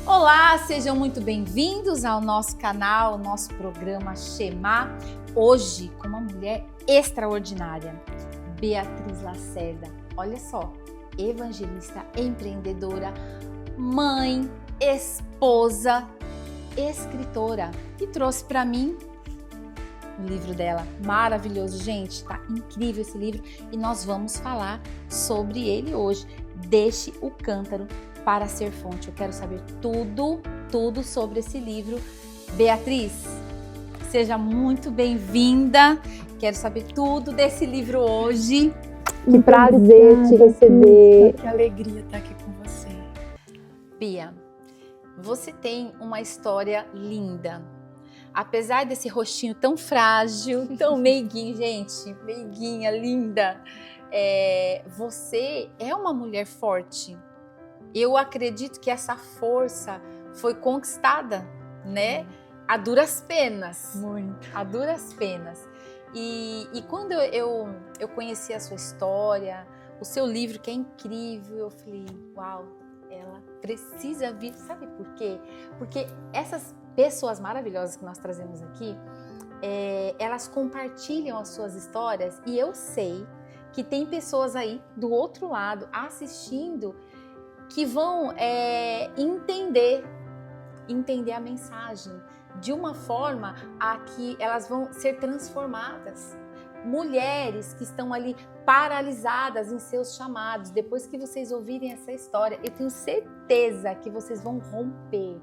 Olá, sejam muito bem-vindos ao nosso canal, nosso programa Shema. Hoje, com uma mulher extraordinária, Beatriz Lacerda. Olha só, evangelista, empreendedora, mãe, esposa, escritora. E trouxe para mim o livro dela, maravilhoso, gente, tá incrível esse livro e nós vamos falar sobre ele hoje. Deixe o cântaro para ser fonte. Eu quero saber tudo sobre esse livro. Beatriz, seja muito bem-vinda. Quero saber tudo desse livro hoje. Que prazer te receber. Que alegria estar aqui com você. Bia, você tem uma história linda. Apesar desse rostinho tão frágil, tão meiguinho, gente, meiguinha, linda, você é uma mulher forte. Eu acredito que essa força foi conquistada, né? A duras penas. Muito. A duras penas. E quando eu conheci a sua história, o seu livro, que é incrível, eu falei, uau, ela precisa vir. Sabe por quê? Porque essas pessoas maravilhosas que nós trazemos aqui, elas compartilham as suas histórias e eu sei que tem pessoas aí do outro lado assistindo que vão entender a mensagem de uma forma a que elas vão ser transformadas. Mulheres que estão ali paralisadas em seus chamados, depois que vocês ouvirem essa história, eu tenho certeza que vocês vão romper.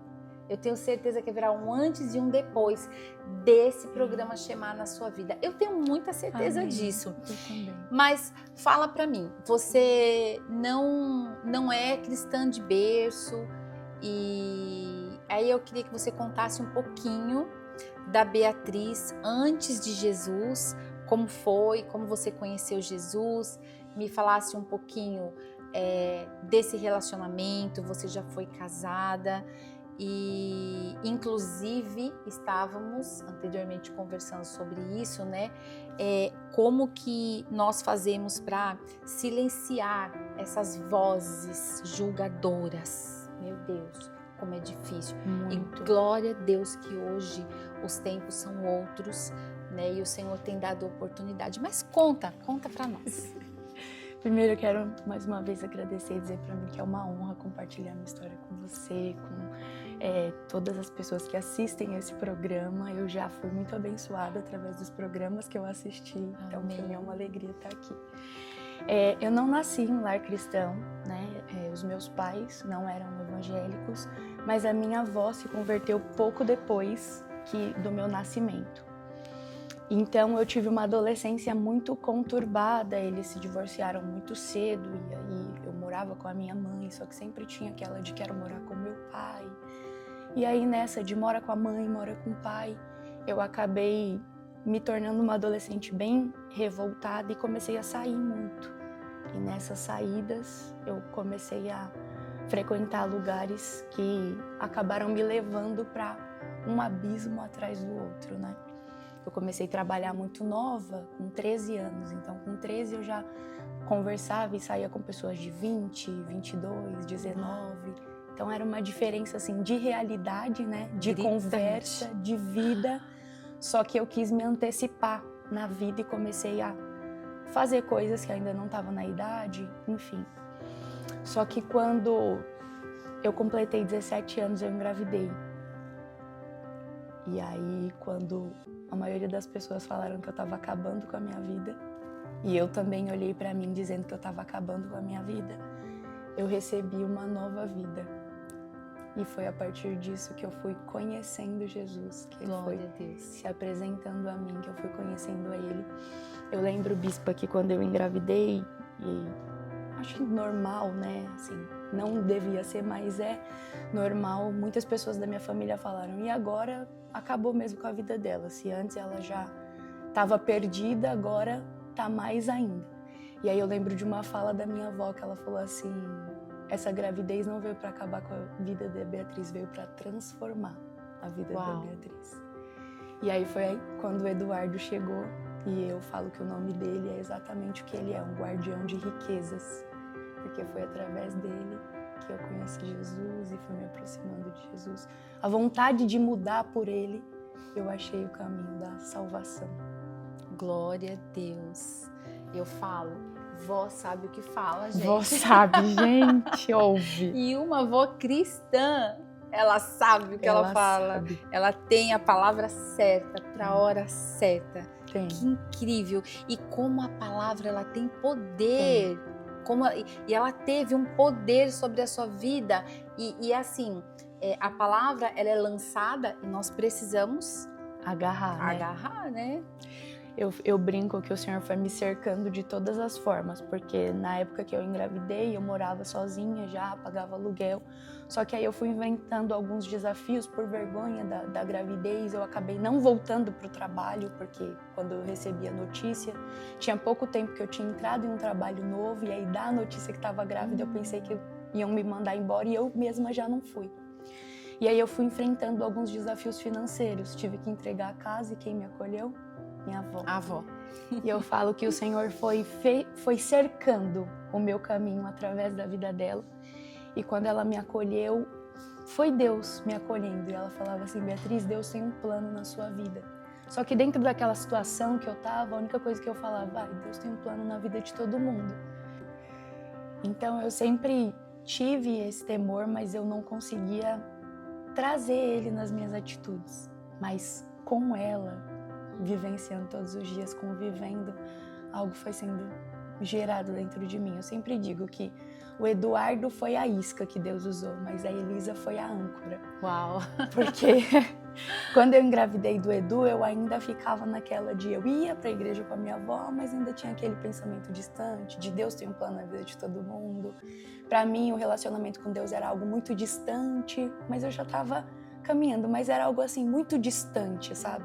Eu tenho certeza que haverá um antes e um depois desse programa Shema na sua vida. Eu tenho muita certeza disso. Eu também. Mas fala pra mim, você não é cristã de berço e aí eu queria que você contasse um pouquinho da Beatriz antes de Jesus, como foi, como você conheceu Jesus, me falasse um pouquinho desse relacionamento, você já foi casada. E inclusive estávamos anteriormente conversando sobre isso, né? Como que nós fazemos para silenciar essas vozes julgadoras? Meu Deus, como é difícil. Muito. E glória a Deus que hoje os tempos são outros, né? E o Senhor tem dado oportunidade. Mas conta para nós. Primeiro eu quero mais uma vez agradecer e dizer para mim que é uma honra compartilhar minha história com você, com todas as pessoas que assistem esse programa. Eu já fui muito abençoada através dos programas que eu assisti, então para mim é uma alegria estar aqui. Eu não nasci em um lar cristão, né? Os meus pais não eram evangélicos, mas a minha avó se converteu pouco depois do meu nascimento. Então eu tive uma adolescência muito conturbada, eles se divorciaram muito cedo e aí eu morava com a minha mãe, só que sempre tinha aquela de quero morar com meu pai. E aí nessa de mora com a mãe, mora com o pai, eu acabei me tornando uma adolescente bem revoltada e comecei a sair muito. E nessas saídas eu comecei a frequentar lugares que acabaram me levando para um abismo atrás do outro, né? Eu comecei a trabalhar muito nova, com 13 anos. Então, com 13 eu já conversava e saía com pessoas de 20, 22, 19. Então, era uma diferença, assim, de realidade, né? De Gritante. conversa, de vida. Só que eu quis me antecipar na vida e comecei a fazer coisas que ainda não estavam na idade, enfim. Só que quando eu completei 17 anos, eu engravidei. E aí, quando a maioria das pessoas falaram que eu estava acabando com a minha vida, e eu também olhei para mim dizendo que eu estava acabando com a minha vida, eu recebi uma nova vida. E foi a partir disso que eu fui conhecendo Jesus, que ele foi se apresentando a mim, que eu fui conhecendo a ele. Eu lembro, bispa, que quando eu engravidei, e acho que normal, né, assim, não devia ser, mas é normal. Muitas pessoas da minha família falaram, e agora acabou mesmo com a vida dela. Se antes ela já estava perdida, agora tá mais ainda. E aí eu lembro de uma fala da minha avó que ela falou assim, essa gravidez não veio para acabar com a vida da Beatriz, veio para transformar a vida da Beatriz. E aí foi aí quando o Eduardo chegou e eu falo que o nome dele é exatamente o que ele é, um guardião de riquezas. Porque foi através dele que eu conheci Jesus e fui me aproximando de Jesus, a vontade de mudar por Ele, eu achei o caminho da salvação. Glória a Deus. Eu falo, vó sabe o que fala, gente. Vó sabe, gente, ouve. E uma avó cristã, ela sabe o que ela fala. Sabe. Ela tem a palavra certa para a hora certa. Tem. Que incrível. E como a palavra ela tem poder. E ela teve um poder sobre a sua vida. E assim, a palavra ela é lançada e nós precisamos agarrar, né? Eu brinco que o Senhor foi me cercando de todas as formas, porque na época que eu engravidei, eu morava sozinha já, pagava aluguel. Só que aí eu fui inventando alguns desafios por vergonha da gravidez. Eu acabei não voltando para o trabalho, porque quando eu recebi a notícia, tinha pouco tempo que eu tinha entrado em um trabalho novo, e aí da notícia que estava grávida, eu pensei que iam me mandar embora e eu mesma já não fui. E aí eu fui enfrentando alguns desafios financeiros, tive que entregar a casa e quem me acolheu? Minha avó. A avó. E eu falo que o Senhor foi cercando o meu caminho através da vida dela. E quando ela me acolheu, foi Deus me acolhendo. E ela falava assim, Beatriz, Deus tem um plano na sua vida. Só que dentro daquela situação que eu estava, a única coisa que eu falava, Deus tem um plano na vida de todo mundo. Então eu sempre tive esse temor, mas eu não conseguia trazer ele nas minhas atitudes. Mas com ela, vivenciando todos os dias, convivendo, algo foi sendo gerado dentro de mim. Eu sempre digo que o Eduardo foi a isca que Deus usou, mas a Elisa foi a âncora. Uau! Porque quando eu engravidei do Edu, eu ainda ficava naquela de eu ia para a igreja com a minha avó, mas ainda tinha aquele pensamento distante, de Deus tem um plano na vida de todo mundo. Para mim, o relacionamento com Deus era algo muito distante, mas eu já estava caminhando, mas era algo assim muito distante, sabe?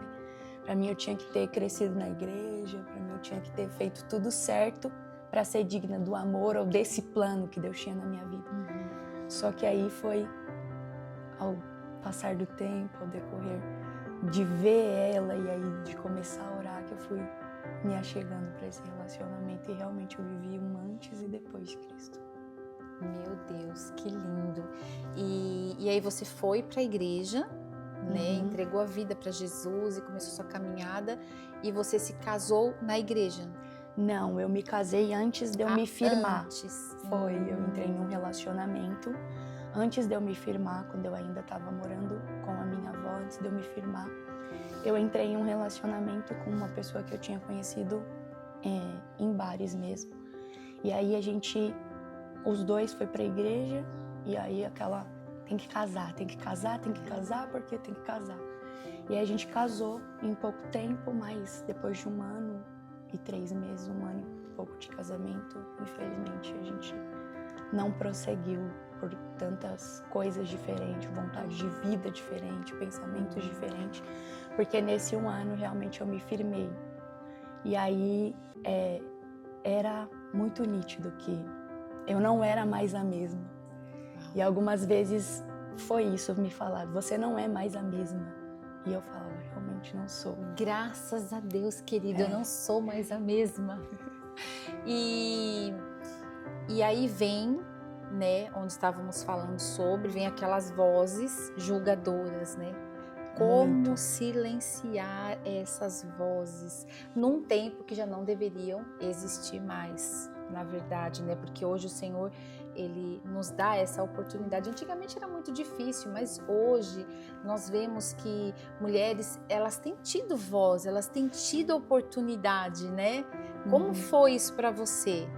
Para mim eu tinha que ter crescido na igreja, para mim eu tinha que ter feito tudo certo para ser digna do amor ou desse plano que Deus tinha na minha vida. Só que aí foi ao passar do tempo, ao decorrer de ver ela e aí de começar a orar que eu fui me achegando para esse relacionamento e realmente eu vivi um antes e depois de Cristo. Meu Deus, que lindo. E aí você foi para a igreja, né? Entregou a vida para Jesus e começou sua caminhada e você se casou na igreja? Não, eu me casei antes de eu me firmar. Antes. Foi, eu entrei em um relacionamento antes de eu me firmar, quando eu ainda estava morando com a minha avó, antes de eu me firmar. Eu entrei em um relacionamento com uma pessoa que eu tinha conhecido em bares mesmo. E aí os dois foi para a igreja e aí aquela... tem que casar, porque tem que casar. E aí a gente casou em pouco tempo, mas depois de 1 ano e 3 meses, 1 ano e pouco de casamento, infelizmente a gente não prosseguiu por tantas coisas diferentes, vontade de vida diferente, pensamentos diferentes, porque nesse 1 ano realmente eu me firmei. E aí era muito nítido que eu não era mais a mesma. E algumas vezes foi isso me falar, você não é mais a mesma. E eu falava, realmente não sou. Graças a Deus, querido, eu não sou mais a mesma. E aí vem, né, onde estávamos falando sobre, vem aquelas vozes julgadoras, né? Como silenciar essas vozes num tempo que já não deveriam existir mais, na verdade, né? Porque hoje o Senhor, Ele nos dá essa oportunidade. Antigamente era muito difícil, mas hoje nós vemos que mulheres, elas têm tido voz, elas têm tido oportunidade, né? Como foi isso para você?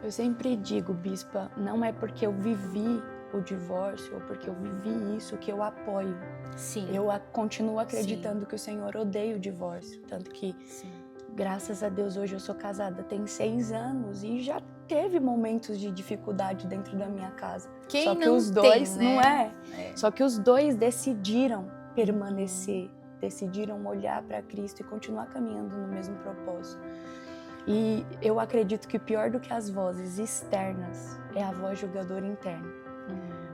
Eu sempre digo, Bispa, não é porque eu vivi o divórcio ou porque eu vivi isso que eu apoio. Sim. Eu continuo acreditando que o Senhor odeia o divórcio, tanto que graças a Deus hoje eu sou casada tem 6 anos e já teve momentos de dificuldade dentro da minha casa. Quem Só que não os dois, tem, né? não é? Só que os dois decidiram permanecer, decidiram olhar para Cristo e continuar caminhando no mesmo propósito. E eu acredito que pior do que as vozes externas é a voz julgadora interna.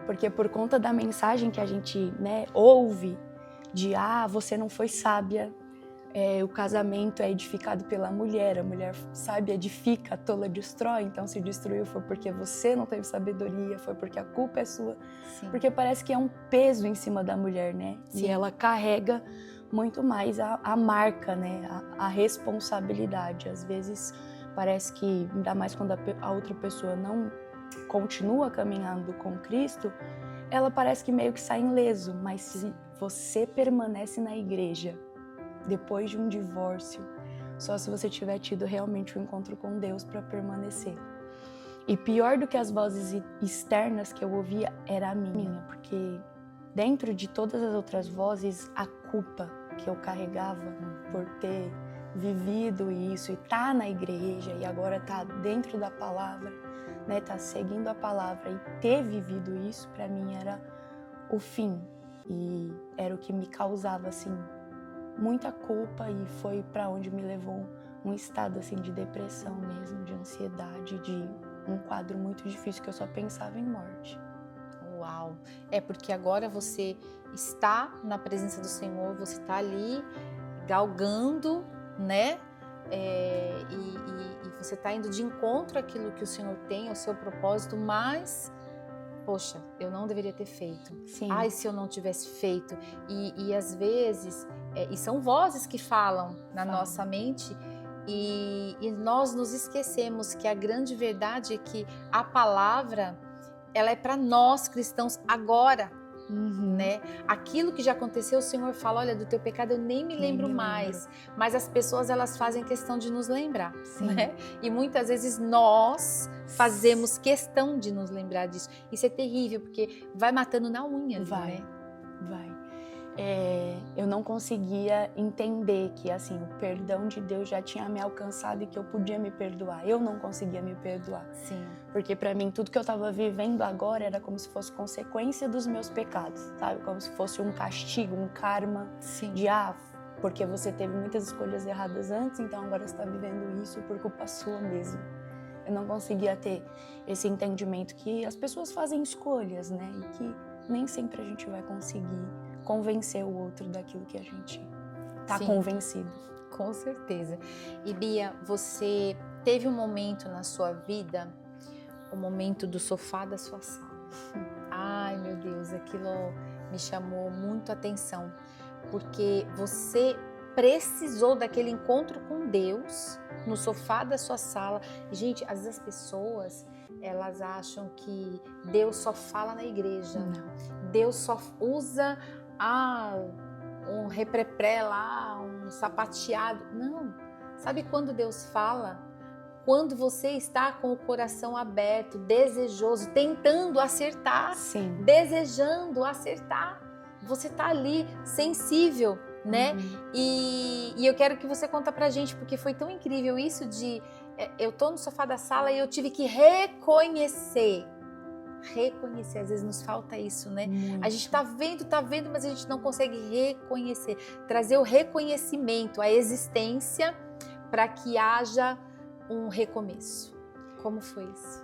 Porque por conta da mensagem que a gente, né, ouve de você não foi sábia, o casamento é edificado pela mulher, a mulher, sabe, edifica, a tola destrói, então se destruiu foi porque você não teve sabedoria, foi porque a culpa é sua, Sim. porque parece que é um peso em cima da mulher, né? Sim. E ela carrega muito mais a marca, né? A responsabilidade. Às vezes parece que, ainda mais quando a outra pessoa não continua caminhando com Cristo, ela parece que meio que sai ileso, mas se você permanece na igreja, depois de um divórcio, só se você tiver tido realmente um encontro com Deus para permanecer. E pior do que as vozes externas que eu ouvia era a minha, porque dentro de todas as outras vozes, a culpa que eu carregava por ter vivido isso e tá na igreja e agora tá dentro da palavra, né, tá seguindo a palavra e ter vivido isso, para mim era o fim. E era o que me causava, assim, muita culpa e foi para onde me levou um estado assim de depressão mesmo, de ansiedade, de um quadro muito difícil que eu só pensava em morte. Uau! É porque agora você está na presença do Senhor, você está ali galgando, né? E você está indo de encontro àquilo que o Senhor tem, ao seu propósito, mas poxa, eu não deveria ter feito. Sim. Ai, se eu não tivesse feito. E às vezes, e são vozes que falam na nossa mente e nós nos esquecemos que a grande verdade é que a palavra, ela é para nós cristãos agora, né? Aquilo que já aconteceu, o Senhor fala, olha, do teu pecado eu nem me lembro mais. Mas as pessoas, elas fazem questão de nos lembrar, né? E muitas vezes nós fazemos questão de nos lembrar disso. Isso é terrível, porque vai matando na unha, vai. né? Eu não conseguia entender que assim, o perdão de Deus já tinha me alcançado e que eu podia me perdoar. Eu não conseguia me perdoar. Sim. Porque para mim tudo que eu estava vivendo agora era como se fosse consequência dos meus pecados, sabe? Como se fosse um castigo, um karma. Sim. De porque você teve muitas escolhas erradas antes, então agora você está vivendo isso por culpa sua mesmo. Eu não conseguia ter esse entendimento que as pessoas fazem escolhas, né? E que nem sempre a gente vai conseguir convencer o outro daquilo que a gente está convencido. Com certeza. E Bia, você teve um momento na sua vida, o momento do sofá da sua sala. Ai, meu Deus, aquilo me chamou muito a atenção, porque você precisou daquele encontro com Deus no sofá da sua sala. Gente, às vezes as pessoas, elas acham que Deus só fala na igreja. Não. Deus só usa um reprepré lá, um sapateado. Não. Sabe quando Deus fala? Quando você está com o coração aberto, desejoso, tentando acertar. Sim. Desejando acertar. Você está ali, sensível, né? E eu quero que você conta pra gente, porque foi tão incrível isso de... Eu tô no sofá da sala e eu tive que reconhecer, às vezes nos falta isso, né? Muito. A gente tá vendo, mas a gente não consegue reconhecer, trazer o reconhecimento, a existência, para que haja um recomeço. Como foi isso?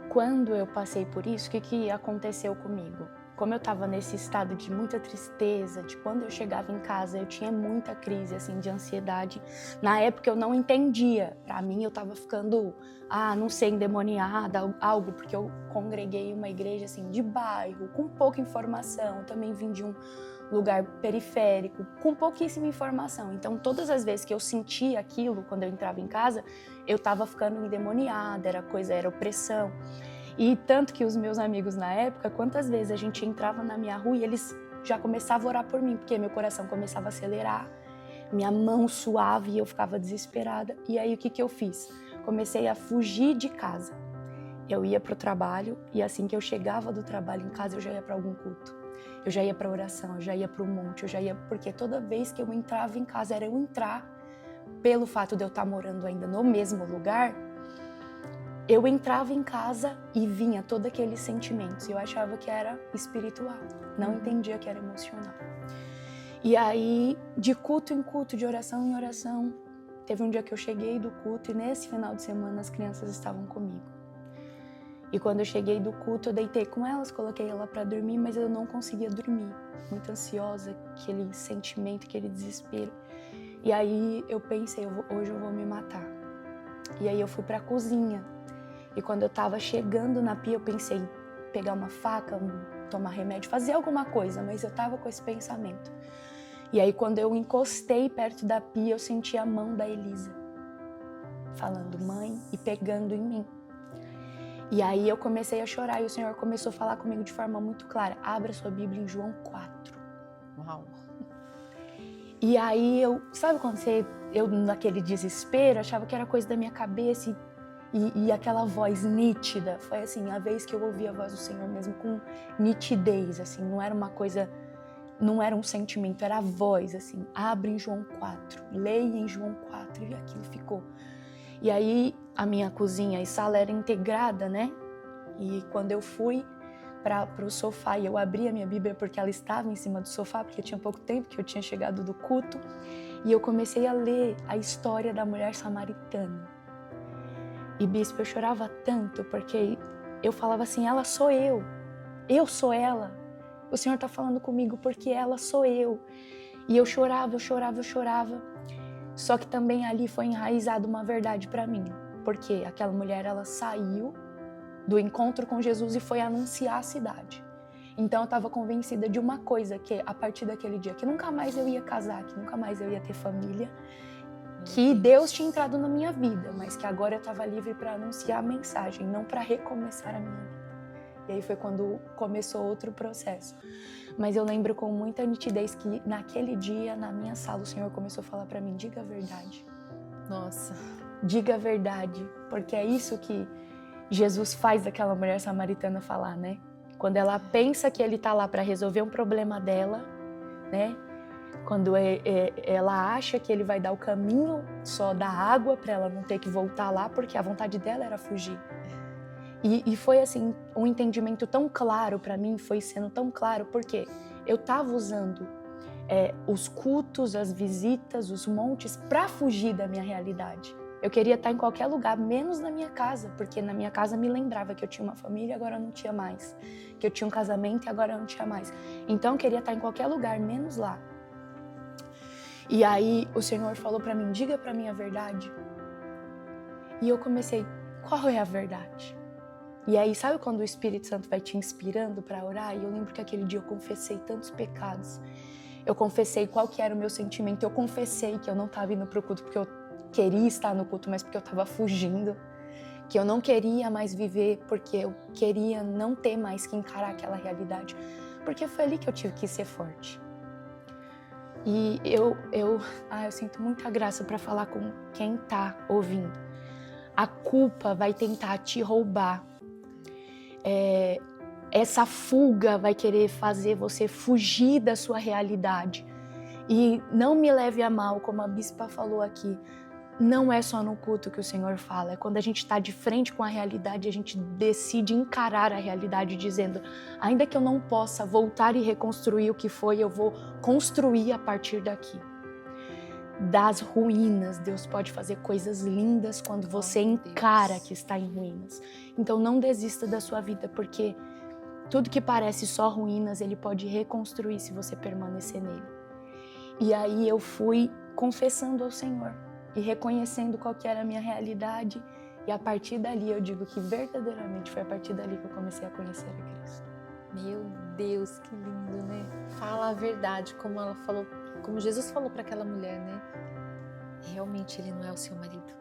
Quando eu passei por isso, o que aconteceu comigo? Como eu estava nesse estado de muita tristeza, de quando eu chegava em casa, eu tinha muita crise assim, de ansiedade. Na época eu não entendia. Para mim eu estava ficando, não sei, endemoniada, algo, porque eu congreguei em uma igreja assim, de bairro, com pouca informação. Também vim de um lugar periférico, com pouquíssima informação. Então todas as vezes que eu sentia aquilo, quando eu entrava em casa, eu estava ficando endemoniada, era opressão. E tanto que os meus amigos na época, quantas vezes a gente entrava na minha rua e eles já começavam a orar por mim, porque meu coração começava a acelerar, minha mão suava e eu ficava desesperada. E aí o que eu fiz? Comecei a fugir de casa. Eu ia para o trabalho e assim que eu chegava do trabalho em casa, eu já ia para algum culto. Eu já ia para oração, eu já ia para o monte, eu já ia... Porque toda vez que eu entrava em casa, era eu entrar, pelo fato de eu estar morando ainda no mesmo lugar, eu entrava em casa e vinha todos aqueles sentimentos. Eu achava que era espiritual, não entendia que era emocional. E aí, de culto em culto, de oração em oração, teve um dia que eu cheguei do culto e nesse final de semana as crianças estavam comigo. E quando eu cheguei do culto, eu deitei com elas, coloquei ela para dormir, mas eu não conseguia dormir. Muito ansiosa, aquele sentimento, aquele desespero. E aí eu pensei, hoje eu vou me matar. E aí eu fui pra cozinha. E quando eu tava chegando na pia, eu pensei em pegar uma faca, tomar remédio, fazer alguma coisa, mas eu tava com esse pensamento. E aí quando eu encostei perto da pia, eu senti a mão da Elisa falando mãe e pegando em mim. E aí eu comecei a chorar e o Senhor começou a falar comigo de forma muito clara. Abra sua Bíblia em João 4. Uau. E aí sabe quando eu naquele desespero, achava que era coisa da minha cabeça e aquela voz nítida. Foi assim, a vez que eu ouvi a voz do Senhor mesmo com nitidez, assim, não era uma coisa, não era um sentimento, era a voz, assim. Abre em João 4, leia em João 4 e aquilo ficou. E aí a minha cozinha e sala era integrada, né? E quando eu fui para o sofá e eu abri a minha Bíblia porque ela estava em cima do sofá, porque tinha pouco tempo que eu tinha chegado do culto, e eu comecei a ler a história da mulher samaritana. E bispo, eu chorava tanto porque eu falava assim, ela sou eu sou ela. O Senhor está falando comigo porque ela sou eu. E eu chorava. Só que também ali foi enraizada uma verdade para mim, porque aquela mulher, ela saiu do encontro com Jesus e foi anunciar a cidade. Então eu estava convencida de uma coisa, que a partir daquele dia, que nunca mais eu ia casar, que nunca mais eu ia ter família, que Deus tinha entrado na minha vida, mas que agora eu estava livre para anunciar a mensagem, não para recomeçar a minha vida. E aí foi quando começou outro processo. Mas eu lembro com muita nitidez que naquele dia, na minha sala, o Senhor começou a falar para mim, diga a verdade. Nossa. Diga a verdade, porque é isso que Jesus faz daquela mulher samaritana falar, né? Quando ela pensa que ele tá lá para resolver um problema dela, né? Quando ela acha que ele vai dar o caminho só da água para ela não ter que voltar lá, porque a vontade dela era fugir. E foi assim, um entendimento tão claro para mim, foi sendo tão claro, porque eu tava usando os cultos, as visitas, os montes para fugir da minha realidade. Eu queria estar em qualquer lugar, menos na minha casa, porque na minha casa me lembrava que eu tinha uma família e agora não tinha mais, que eu tinha um casamento e agora não tinha mais. Então eu queria estar em qualquer lugar, menos lá. E aí o Senhor falou para mim, diga para mim a verdade. E eu comecei, qual é a verdade? E aí, sabe quando o Espírito Santo vai te inspirando para orar? E eu lembro que aquele dia eu confessei tantos pecados. Eu confessei qual que era o meu sentimento. Eu confessei que eu não estava indo pro culto porque eu queria estar no culto, mas porque eu estava fugindo. Que eu não queria mais viver porque eu queria não ter mais que encarar aquela realidade. Porque foi ali que eu tive que ser forte. E eu sinto muita graça para falar com quem tá ouvindo. A culpa vai tentar te roubar. Essa fuga vai querer fazer você fugir da sua realidade. E não me leve a mal, como a bispa falou aqui, não é só no culto que o Senhor fala, é quando a gente está de frente com a realidade, a gente decide encarar a realidade dizendo, ainda que eu não possa voltar e reconstruir o que foi, eu vou construir a partir daqui. Das ruínas, Deus pode fazer coisas lindas quando você encara que está em ruínas. Então não desista da sua vida, porque tudo que parece só ruínas, Ele pode reconstruir se você permanecer nele. E aí eu fui confessando ao Senhor e reconhecendo qual que era a minha realidade. E a partir dali eu digo que verdadeiramente foi a partir dali que eu comecei a conhecer a Cristo. Meu Deus, que lindo, né? Fala a verdade, como ela falou, como Jesus falou para aquela mulher, né? Realmente ele não é o seu marido.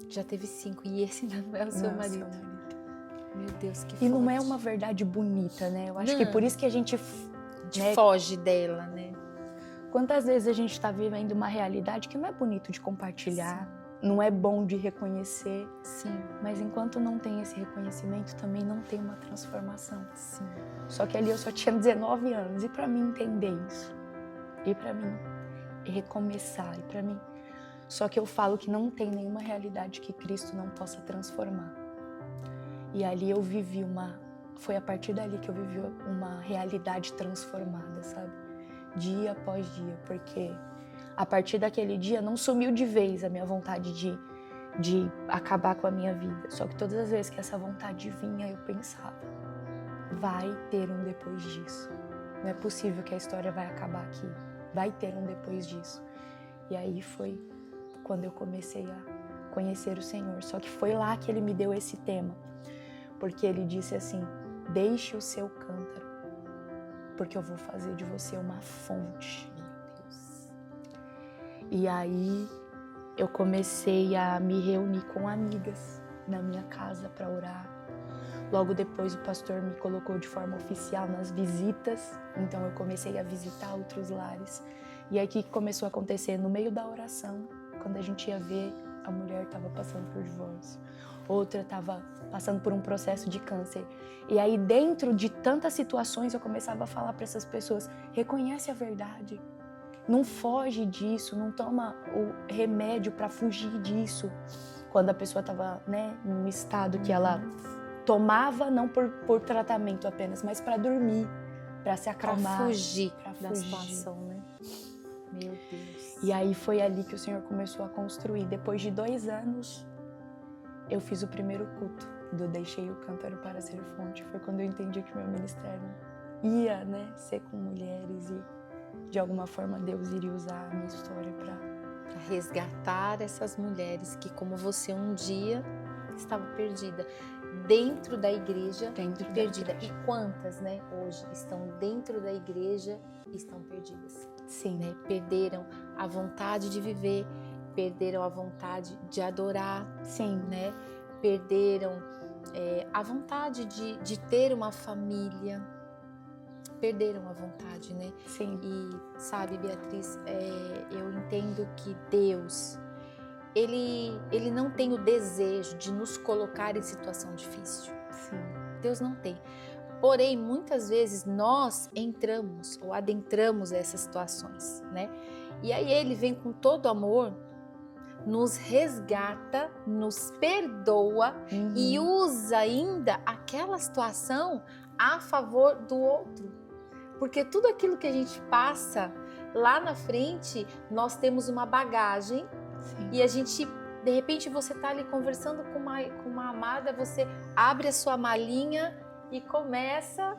Já teve 5 e esse ainda não é o seu marido. Meu Deus, que forte. E não é uma verdade bonita, né? Eu acho que por isso que a gente foge dela, né? Quantas vezes a gente está vivendo uma realidade que não é bonito de compartilhar, não é bom de reconhecer. Sim. Mas enquanto não tem esse reconhecimento, também não tem uma transformação. Sim. Só que ali eu só tinha 19 anos, e para mim entender isso, e para mim recomeçar, e para mim... Só que eu falo que não tem nenhuma realidade que Cristo não possa transformar. E ali eu vivi foi a partir dali que eu vivi uma realidade transformada, sabe? Dia após dia, porque a partir daquele dia não sumiu de vez a minha vontade de acabar com a minha vida. Só que todas as vezes que essa vontade vinha, eu pensava, vai ter um depois disso. Não é possível que a história vai acabar aqui. Vai ter um depois disso. E aí foi quando eu comecei a conhecer o Senhor. Só que foi lá que ele me deu esse tema. Porque ele disse assim: deixe o seu cântaro, porque eu vou fazer de você uma fonte. Meu Deus. E aí eu comecei a me reunir com amigas na minha casa para orar. Logo depois o pastor me colocou de forma oficial nas visitas, então eu comecei a visitar outros lares. E aí o que começou a acontecer? No meio da oração, quando a gente ia ver, a mulher estava passando por divórcio, outra estava passando por um processo de câncer. E aí dentro de tantas situações eu começava a falar para essas pessoas: reconhece a verdade, não foge disso, não toma o remédio para fugir disso. Quando a pessoa estava, né, num estado que ela tomava não por tratamento apenas, mas para dormir, para se acalmar, Para fugir pra da fugir. situação, né? Meu Deus. E aí foi ali que o Senhor começou a construir. Depois de 2 anos, eu fiz o primeiro culto do Deixei o Cântaro para Ser Fonte. Foi quando eu entendi que meu ministério ia, né, ser com mulheres e de alguma forma Deus iria usar a minha história para resgatar essas mulheres que, como você, um dia estava perdida dentro da igreja, perdida. E quantas, né, hoje estão dentro da igreja e estão perdidas? Sim, né? Perderam a vontade de viver, perderam a vontade de adorar, sim, né? Perderam a vontade de ter uma família, perderam a vontade, né? Sim. E sabe, Beatriz, eu entendo que Deus, ele não tem o desejo de nos colocar em situação difícil. Sim. Deus não tem. Porém, muitas vezes nós entramos ou adentramos essas situações, né? E aí ele vem com todo amor, nos resgata, nos perdoa e usa ainda aquela situação a favor do outro. Porque tudo aquilo que a gente passa lá na frente, nós temos uma bagagem. Sim. E a gente, de repente, você está ali conversando com uma amada, você abre a sua malinha e começa,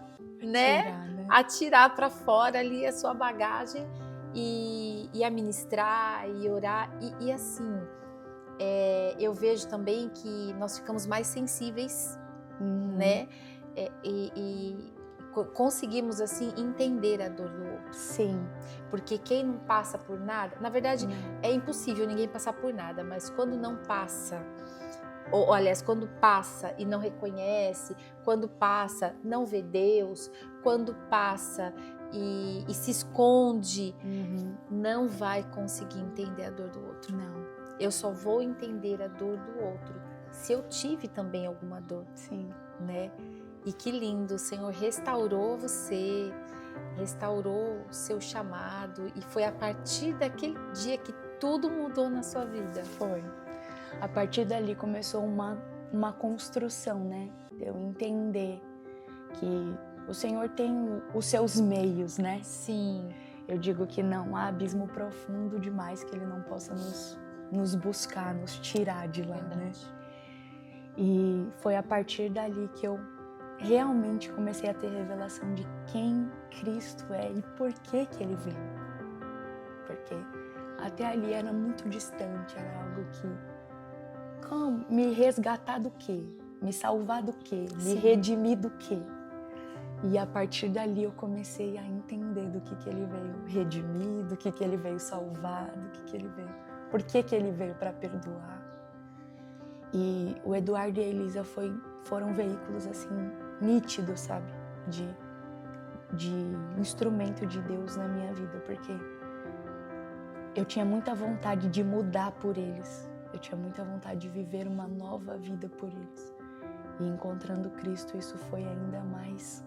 a tirar para fora ali a sua bagagem e a ministrar e orar. E assim, eu vejo também que nós ficamos mais sensíveis, né? E conseguimos assim entender a dor do outro. Sim. Porque quem não passa por nada, na verdade é impossível ninguém passar por nada, mas quando não passa, ou aliás, quando passa e não reconhece, quando passa não vê Deus, quando passa e se esconde, não vai conseguir entender a dor do outro. Não. Eu só vou entender a dor do outro se eu tive também alguma dor. Sim. Né? E que lindo, o Senhor restaurou você, restaurou o seu chamado, e foi a partir daquele dia que tudo mudou na sua vida. Foi. A partir dali começou uma construção, né? Eu entender que o Senhor tem os seus meios, né? Sim. Eu digo que não há abismo profundo demais que Ele não possa nos buscar, nos tirar de lá, né? E foi a partir dali que eu realmente comecei a ter revelação de quem Cristo é e por que Ele veio. Porque até ali era muito distante, era algo que... Como? Me resgatar do quê? Me salvar do quê? Me redimir do quê? E a partir dali eu comecei a entender do que Ele veio redimir, do que Ele veio salvar, do que Ele veio... Por que Ele veio para perdoar. E o Eduardo e a Elisa foram veículos assim nítidos, sabe? De instrumento de Deus na minha vida, porque eu tinha muita vontade de mudar por eles. Eu tinha muita vontade de viver uma nova vida por eles. E encontrando Cristo, isso foi ainda mais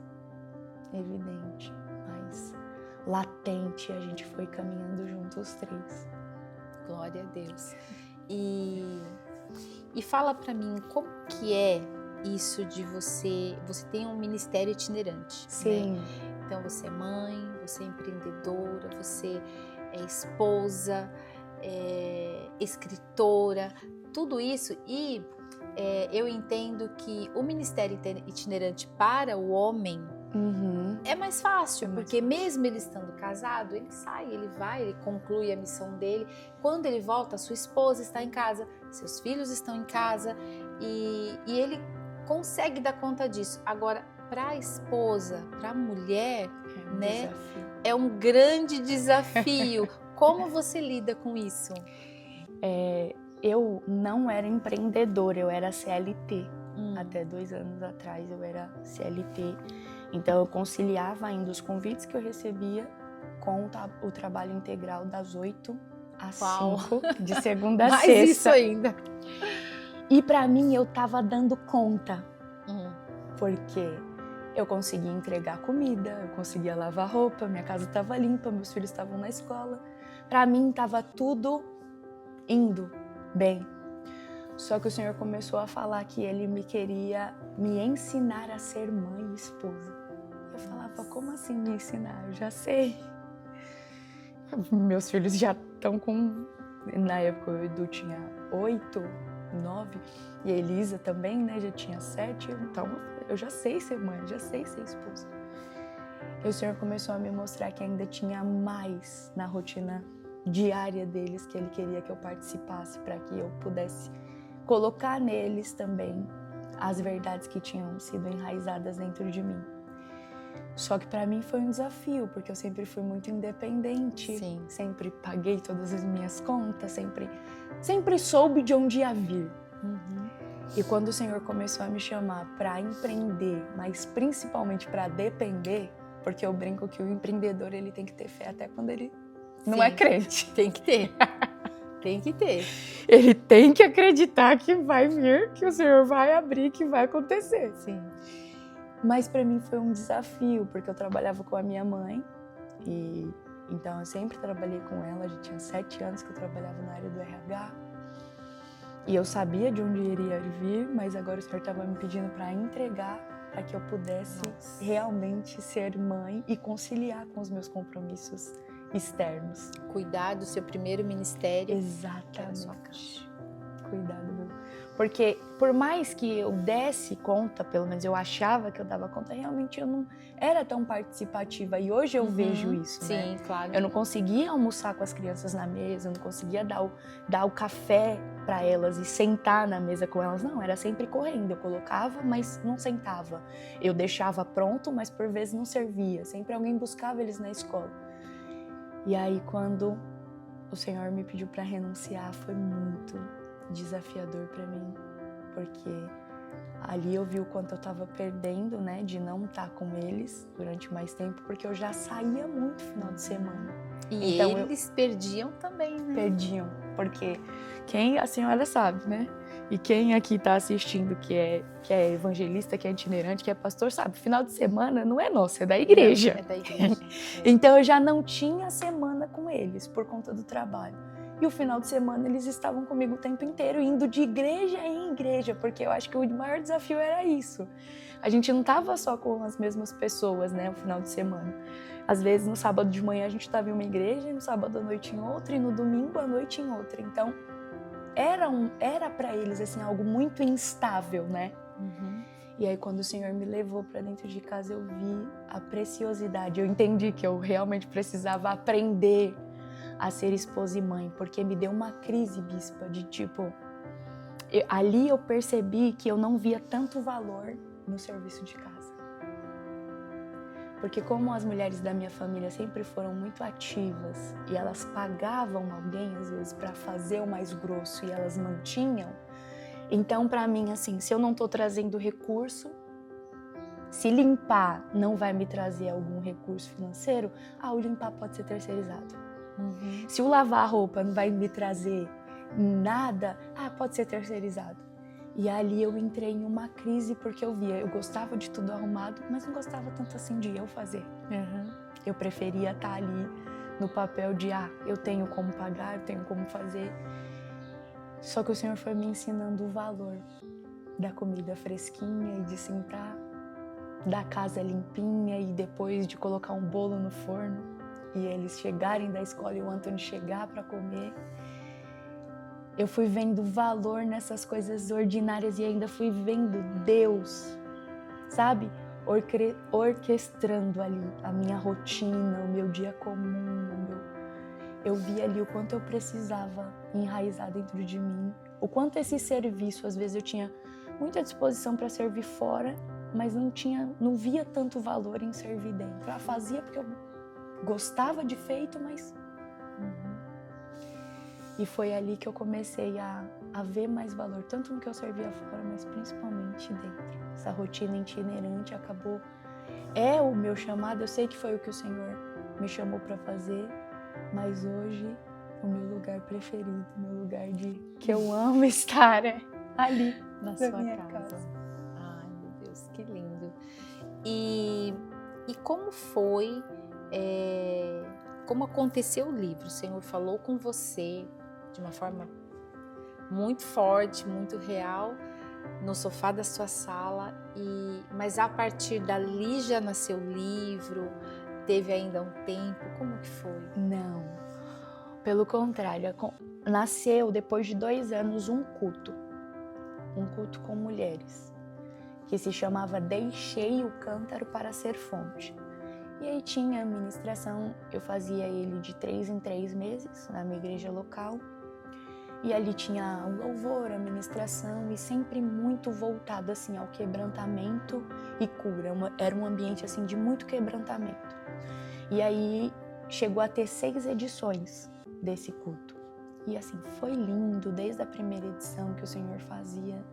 evidente, mais latente. A gente foi caminhando juntos os 3. Glória a Deus. E fala pra mim, como que é isso de você tem um ministério itinerante. Sim. Né? Então você é mãe, você é empreendedora, você é esposa, escritora, tudo isso. E eu entendo que o ministério itinerante para o homem, é mais fácil, É mais porque fácil. mesmo ele estando casado, ele sai, ele vai, ele conclui a missão dele. Quando ele volta, sua esposa está em casa, seus filhos estão em casa e ele consegue dar conta disso. Agora, para a esposa, para a mulher, É um né? desafio. É um grande desafio. Como você lida com isso? Eu não era empreendedora, eu era CLT. Até 2 anos atrás eu era CLT. Então eu conciliava ainda os convites que eu recebia com o trabalho integral das 8 às Uau. 5, de segunda a Mais sexta. isso ainda. E pra mim eu tava dando conta, Hum. porque eu conseguia entregar comida, eu conseguia lavar roupa, minha casa estava limpa, meus filhos estavam na escola. Pra mim tava tudo indo bem. Só que o Senhor começou a falar que Ele me queria me ensinar a ser mãe e esposa. Eu falava, como assim me ensinar? Eu já sei. Meus filhos já estão com... Na época o Edu tinha 8, 9 e a Elisa também, né? Já tinha 7. Então eu já sei ser mãe, já sei ser esposa. E o Senhor começou a me mostrar que ainda tinha mais na rotina diária deles que Ele queria que eu participasse para que eu pudesse colocar neles também as verdades que tinham sido enraizadas dentro de mim. Só que para mim foi um desafio, porque eu sempre fui muito independente, Sim. sempre paguei todas as minhas contas, sempre soube de onde ia vir. E quando o Senhor começou a me chamar para empreender, mas principalmente para depender, porque eu brinco que o empreendedor ele tem que ter fé até quando ele não Sim. é crente. Tem que ter. Tem que ter. Ele tem que acreditar que vai vir, que o Senhor vai abrir, que vai acontecer. Sim. Mas para mim foi um desafio, porque eu trabalhava com a minha mãe e então eu sempre trabalhei com ela. Já tinha 7 anos que eu trabalhava na área do RH e eu sabia de onde iria vir, mas agora o Senhor estava me pedindo para entregar, para que eu pudesse realmente ser mãe e conciliar com os meus compromissos externos. Cuidar do seu primeiro ministério. Exatamente. Cuidado, meu. Porque por mais que eu desse conta, pelo menos eu achava que eu dava conta, realmente eu não era tão participativa. E hoje eu vejo isso, né? Sim, claro. Eu não conseguia almoçar com as crianças na mesa, eu não conseguia dar o café para elas e sentar na mesa com elas. Não, era sempre correndo. Eu colocava, mas não sentava. Eu deixava pronto, mas por vezes não servia. Sempre alguém buscava eles na escola. E aí quando o Senhor me pediu para renunciar, foi muito desafiador para mim, porque ali eu vi o quanto eu estava perdendo, né, de não estar com eles durante mais tempo, porque eu já saía muito final de semana. E então eles perdiam também, né? Perdiam, porque quem a senhora sabe, né? E quem aqui está assistindo que é evangelista, que é itinerante, que é pastor, sabe, final de semana não é nosso, é da igreja. Não, é da igreja. Então eu já não tinha semana com eles por conta do trabalho. E o final de semana eles estavam comigo o tempo inteiro, indo de igreja em igreja, porque eu acho que o maior desafio era isso. A gente não estava só com as mesmas pessoas, né, o final de semana. Às vezes no sábado de manhã a gente estava em uma igreja, e no sábado à noite em outra, e no domingo à noite em outra. Então era para eles assim algo muito instável, né? E aí quando o Senhor me levou para dentro de casa, eu vi a preciosidade. Eu entendi que eu realmente precisava aprender a ser esposa e mãe, porque me deu uma crise, bispa, de tipo... ali eu percebi que eu não via tanto valor no serviço de casa. Porque como as mulheres da minha família sempre foram muito ativas e elas pagavam alguém, às vezes, para fazer o mais grosso e elas mantinham, então, para mim, assim, se eu não estou trazendo recurso, se limpar não vai me trazer algum recurso financeiro, o limpar pode ser terceirizado. Se o lavar a roupa não vai me trazer nada, pode ser terceirizado. E ali eu entrei em uma crise porque eu via, eu gostava de tudo arrumado, mas não gostava tanto assim de eu fazer. Eu preferia estar ali no papel de, eu tenho como pagar, eu tenho como fazer. Só que o Senhor foi me ensinando o valor da comida fresquinha e de sentar, da casa limpinha e depois de colocar um bolo no forno e eles chegarem da escola e o Antônio chegar para comer. Eu fui vendo valor nessas coisas ordinárias e ainda fui vendo Deus, sabe? orquestrando ali a minha rotina, o meu dia comum, eu vi ali o quanto eu precisava enraizar dentro de mim, o quanto esse serviço, às vezes eu tinha muita disposição para servir fora, mas não via tanto valor em servir dentro. Eu fazia porque eu gostava de feito, mas... E foi ali que eu comecei a ver mais valor, tanto no que eu servia fora, mas principalmente dentro. Essa rotina itinerante acabou... É o meu chamado, eu sei que foi o que o Senhor me chamou para fazer, mas hoje o meu lugar preferido, o meu lugar que eu amo estar é ali, na sua casa. Ai, meu Deus, que lindo. E como foi, como aconteceu o livro? O Senhor falou com você de uma forma muito forte, muito real, no sofá da sua sala, mas a partir dali já nasceu o livro? Teve ainda um tempo? Como que foi? Não, pelo contrário, nasceu depois de 2 anos um culto com mulheres, que se chamava Deixei o Cântaro para Ser Fonte. E aí tinha a ministração, eu fazia ele de 3 em 3 meses na minha igreja local. E ali tinha o louvor, a ministração, e sempre muito voltado assim ao quebrantamento e cura. Era um ambiente assim de muito quebrantamento. E aí chegou a ter 6 edições desse culto. E assim, foi lindo, desde a primeira edição que o Senhor fazia.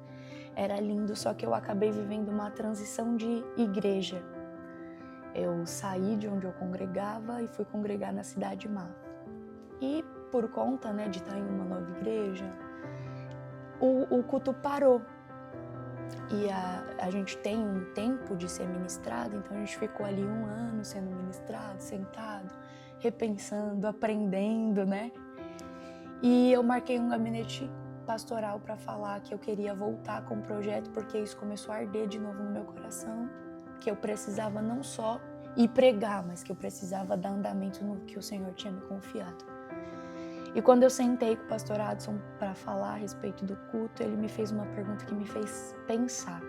Era lindo, só que eu acabei vivendo uma transição de igreja. Eu saí de onde eu congregava e fui congregar na Cidade Má. E por conta, né, de estar em uma nova igreja, o culto parou. E a gente tem um tempo de ser ministrado, então a gente ficou ali 1 ano sendo ministrado, sentado, repensando, aprendendo, né? E eu marquei um gabinete pastoral para falar que eu queria voltar com o projeto, porque isso começou a arder de novo no meu coração, que eu precisava não só ir pregar, mas que eu precisava dar andamento no que o Senhor tinha me confiado. E quando eu sentei com o pastor Adson para falar a respeito do culto, ele me fez uma pergunta que me fez pensar.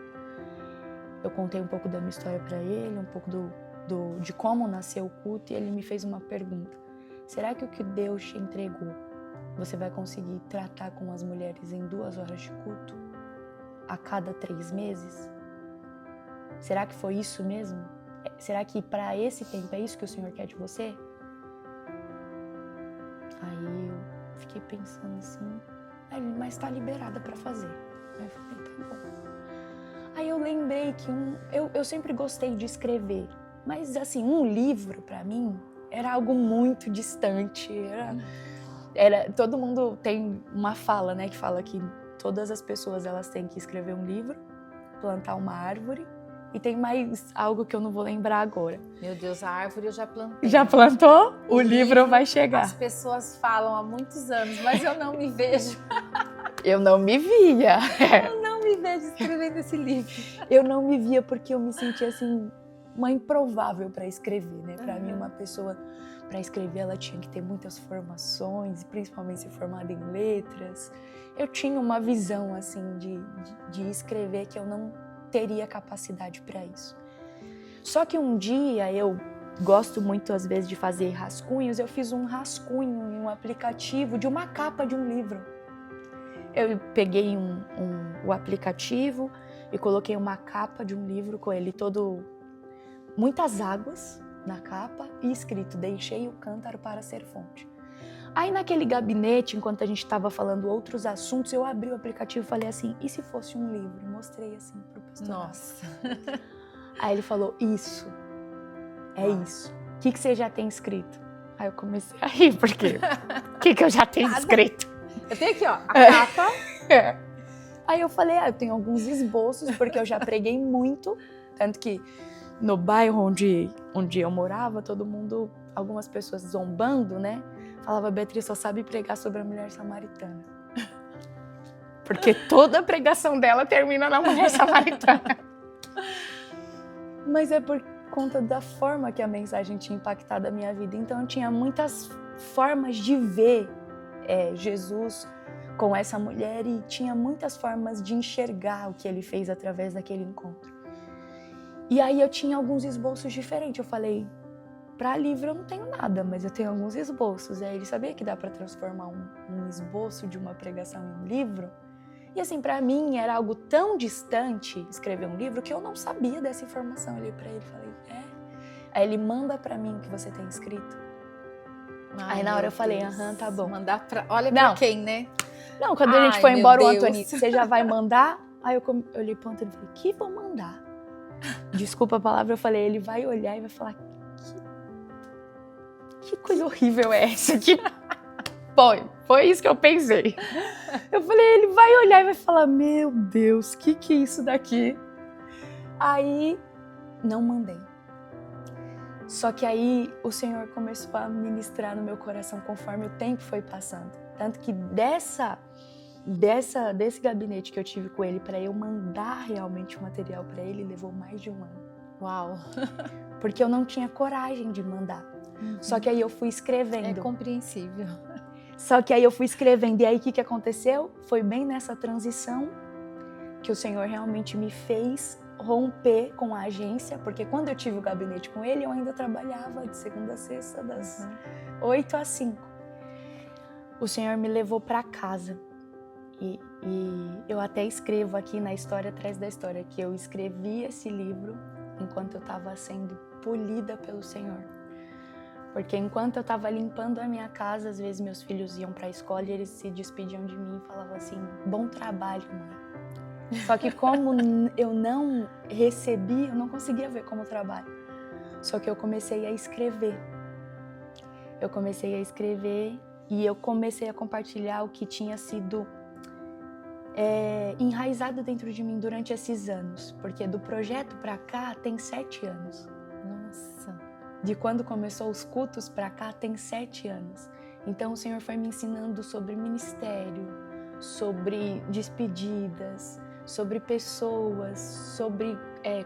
Eu contei um pouco da minha história para ele, um pouco de como nasceu o culto, e ele me fez uma pergunta. Será que o que Deus te entregou, você vai conseguir tratar com as mulheres em 2 horas de culto? A cada 3 meses? Será que foi isso mesmo? Será que para esse tempo é isso que o Senhor quer de você? Aí eu fiquei pensando assim, mas tá liberada para fazer. Aí eu falei, tá bom. Aí eu lembrei que eu sempre gostei de escrever, mas assim, um livro para mim era algo muito distante. Todo mundo tem uma fala, né, que fala que todas as pessoas elas têm que escrever um livro, plantar uma árvore, e tem mais algo que eu não vou lembrar agora. Meu Deus, a árvore eu já plantei. Já plantou? O livro vai chegar. As pessoas falam há muitos anos, mas eu não me vejo. Eu não me via. Eu não me vejo escrevendo esse livro. Eu não me via porque eu me sentia assim, uma improvável para escrever, né? Para mim, uma pessoa, para escrever, ela tinha que ter muitas formações, principalmente ser formada em letras. Eu tinha uma visão, assim, de escrever que eu não teria capacidade para isso. Só que um dia, eu gosto muito, às vezes, de fazer rascunhos, eu fiz um rascunho em um aplicativo de uma capa de um livro. Eu peguei o aplicativo e coloquei uma capa de um livro com ele todo... muitas águas na capa e escrito, deixei o cântaro para ser fonte. Aí naquele gabinete, enquanto a gente estava falando outros assuntos, eu abri o aplicativo e falei assim, e se fosse um livro? Mostrei assim pro pastor. Nossa. Aí ele falou, isso, isso. O que você já tem escrito? Aí eu comecei a rir, porque o que eu já tenho escrito? Eu tenho aqui, ó, a capa. Aí eu falei, eu tenho alguns esboços, porque eu já preguei muito, tanto que no bairro onde eu morava, todo mundo, algumas pessoas zombando, né? Falava, Beatriz só sabe pregar sobre a mulher samaritana. Porque toda a pregação dela termina na mulher samaritana. Mas é por conta da forma que a mensagem tinha impactado a minha vida. Então eu tinha muitas formas de ver Jesus com essa mulher e tinha muitas formas de enxergar o que ele fez através daquele encontro. E aí eu tinha alguns esboços diferentes. Eu falei, para livro eu não tenho nada, mas eu tenho alguns esboços. E aí ele sabia que dá para transformar um esboço de uma pregação em um livro. E assim, para mim era algo tão distante escrever um livro que eu não sabia dessa informação. Eu olhei para ele e falei, Aí ele manda para mim o que você tem escrito. Aí na hora eu falei, tá bom. Mandar pra... Olha pra quem, né? Não, quando a gente foi embora, o Antônio, você já vai mandar? Aí eu olhei pro Antônio e falei, que vou mandar? Desculpa a palavra, eu falei, ele vai olhar e vai falar, que coisa horrível é essa aqui? Foi isso que eu pensei. Eu falei, ele vai olhar e vai falar, meu Deus, que é isso daqui? Aí, não mandei. Só que aí o Senhor começou a ministrar no meu coração conforme o tempo foi passando. Tanto que desse gabinete que eu tive com ele para eu mandar realmente o material para ele, levou mais de 1 ano. Uau! Porque eu não tinha coragem de mandar. Só que aí eu fui escrevendo. É compreensível. Só que aí eu fui escrevendo. E aí o que aconteceu? Foi bem nessa transição que o Senhor realmente me fez romper com a agência, porque quando eu tive o gabinete com ele, eu ainda trabalhava de segunda a sexta, das 8 às 5. O Senhor me levou para casa. E eu até escrevo aqui na História Atrás da História, que eu escrevi esse livro enquanto eu estava sendo polida pelo Senhor. Porque enquanto eu estava limpando a minha casa, às vezes meus filhos iam para a escola e eles se despediam de mim e falavam assim, bom trabalho, mãe. Só que como eu não recebi, eu não conseguia ver como trabalho. Só que eu comecei a escrever. E eu comecei a compartilhar o que tinha sido enraizado dentro de mim durante esses anos. Porque do projeto para cá tem 7 anos. Nossa! De quando começou os cultos para cá tem 7 anos. Então o Senhor foi me ensinando sobre ministério, sobre despedidas, sobre pessoas, sobre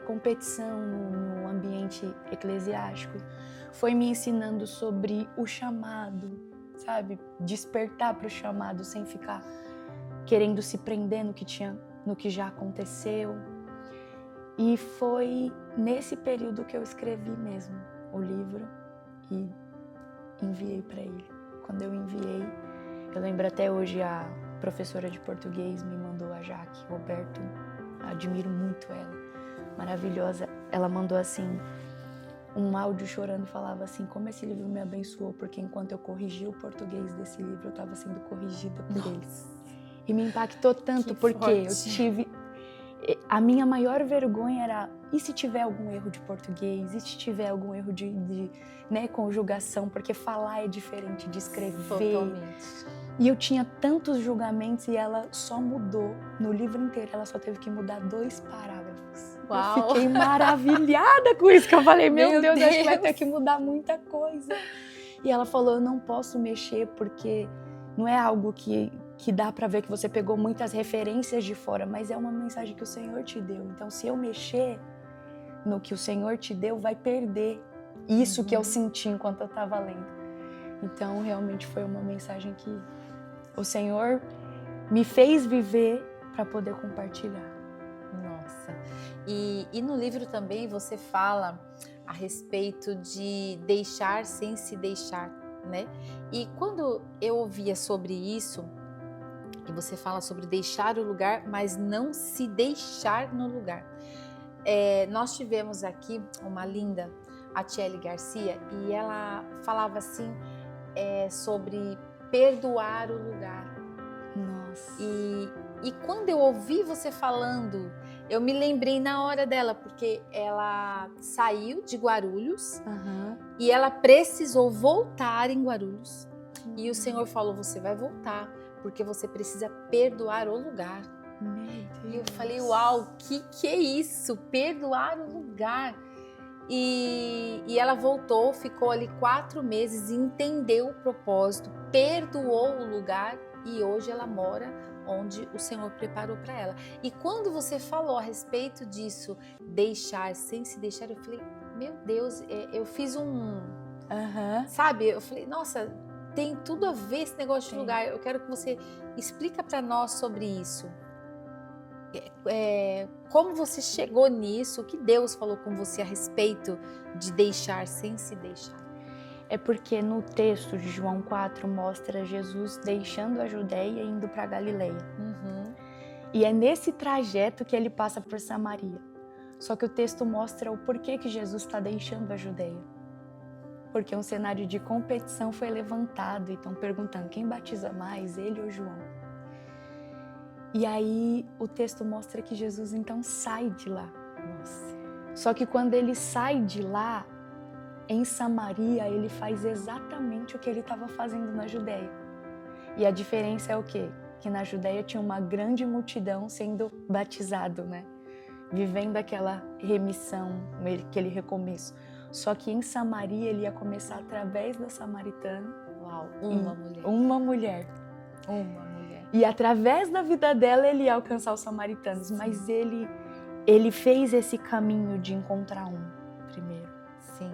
competição no ambiente eclesiástico. Foi me ensinando sobre o chamado, sabe? Despertar para o chamado sem ficar querendo se prender no que já aconteceu. E foi nesse período que eu escrevi mesmo o livro e enviei para ele. Quando eu enviei, eu lembro até hoje a professora de português me mandou, a Jaque Roberto, admiro muito ela, maravilhosa. Ela mandou assim, um áudio chorando e falava assim, como esse livro me abençoou, porque enquanto eu corrigia o português desse livro, eu estava sendo corrigida por eles. E me impactou tanto, porque eu tive... A minha maior vergonha era, e se tiver algum erro de português, e se tiver algum erro de conjugação, porque falar é diferente de escrever. Totalmente. E eu tinha tantos julgamentos e ela só mudou, no livro inteiro, ela só teve que mudar 2 parágrafos. Uau. Eu fiquei maravilhada com isso, que eu falei, meu Deus, acho que vai ter que mudar muita coisa. E ela falou, eu não posso mexer porque não é algo que dá pra ver que você pegou muitas referências de fora, mas é uma mensagem que o Senhor te deu. Então, se eu mexer no que o Senhor te deu, vai perder isso que eu senti enquanto eu estava lendo. Então, realmente foi uma mensagem que o Senhor me fez viver para poder compartilhar. Nossa. E no livro também você fala a respeito de deixar sem se deixar, né? E quando eu ouvia sobre isso, e você fala sobre deixar o lugar, mas não se deixar no lugar. Nós tivemos aqui uma linda, a Tiele Garcia, e ela falava assim sobre perdoar o lugar. Nossa. E quando eu ouvi você falando, eu me lembrei na hora dela, porque ela saiu de Guarulhos e ela precisou voltar em Guarulhos. E o Senhor falou, você vai voltar, porque você precisa perdoar o lugar. E eu falei, uau, que é isso? Perdoar o lugar. E ela voltou, ficou ali 4 meses, entendeu o propósito, perdoou o lugar e hoje ela mora onde o Senhor preparou para ela. E quando você falou a respeito disso, deixar sem se deixar, eu falei, meu Deus, eu fiz sabe? Eu falei, nossa, tem tudo a ver esse negócio de lugar. Eu quero que você explica para nós sobre isso. como você chegou nisso? O que Deus falou com você a respeito de deixar sem se deixar? É porque no texto de João 4 mostra Jesus deixando a Judéia e indo para Galileia. E é nesse trajeto que ele passa por Samaria. Só que o texto mostra o porquê que Jesus está deixando a Judéia. Porque um cenário de competição foi levantado e estão perguntando quem batiza mais, ele ou João. E aí o texto mostra que Jesus então sai de lá. Nossa. Só que quando ele sai de lá, em Samaria, ele faz exatamente o que ele estava fazendo na Judéia. E a diferença é o quê? Que na Judéia tinha uma grande multidão sendo batizado, né? Vivendo aquela remissão, aquele recomeço. Só que em Samaria ele ia começar através da samaritana. Uau, uma mulher. Uma mulher. Uma mulher. E através da vida dela ele ia alcançar os samaritanos. Sim. Mas ele fez esse caminho de encontrar um primeiro. Sim.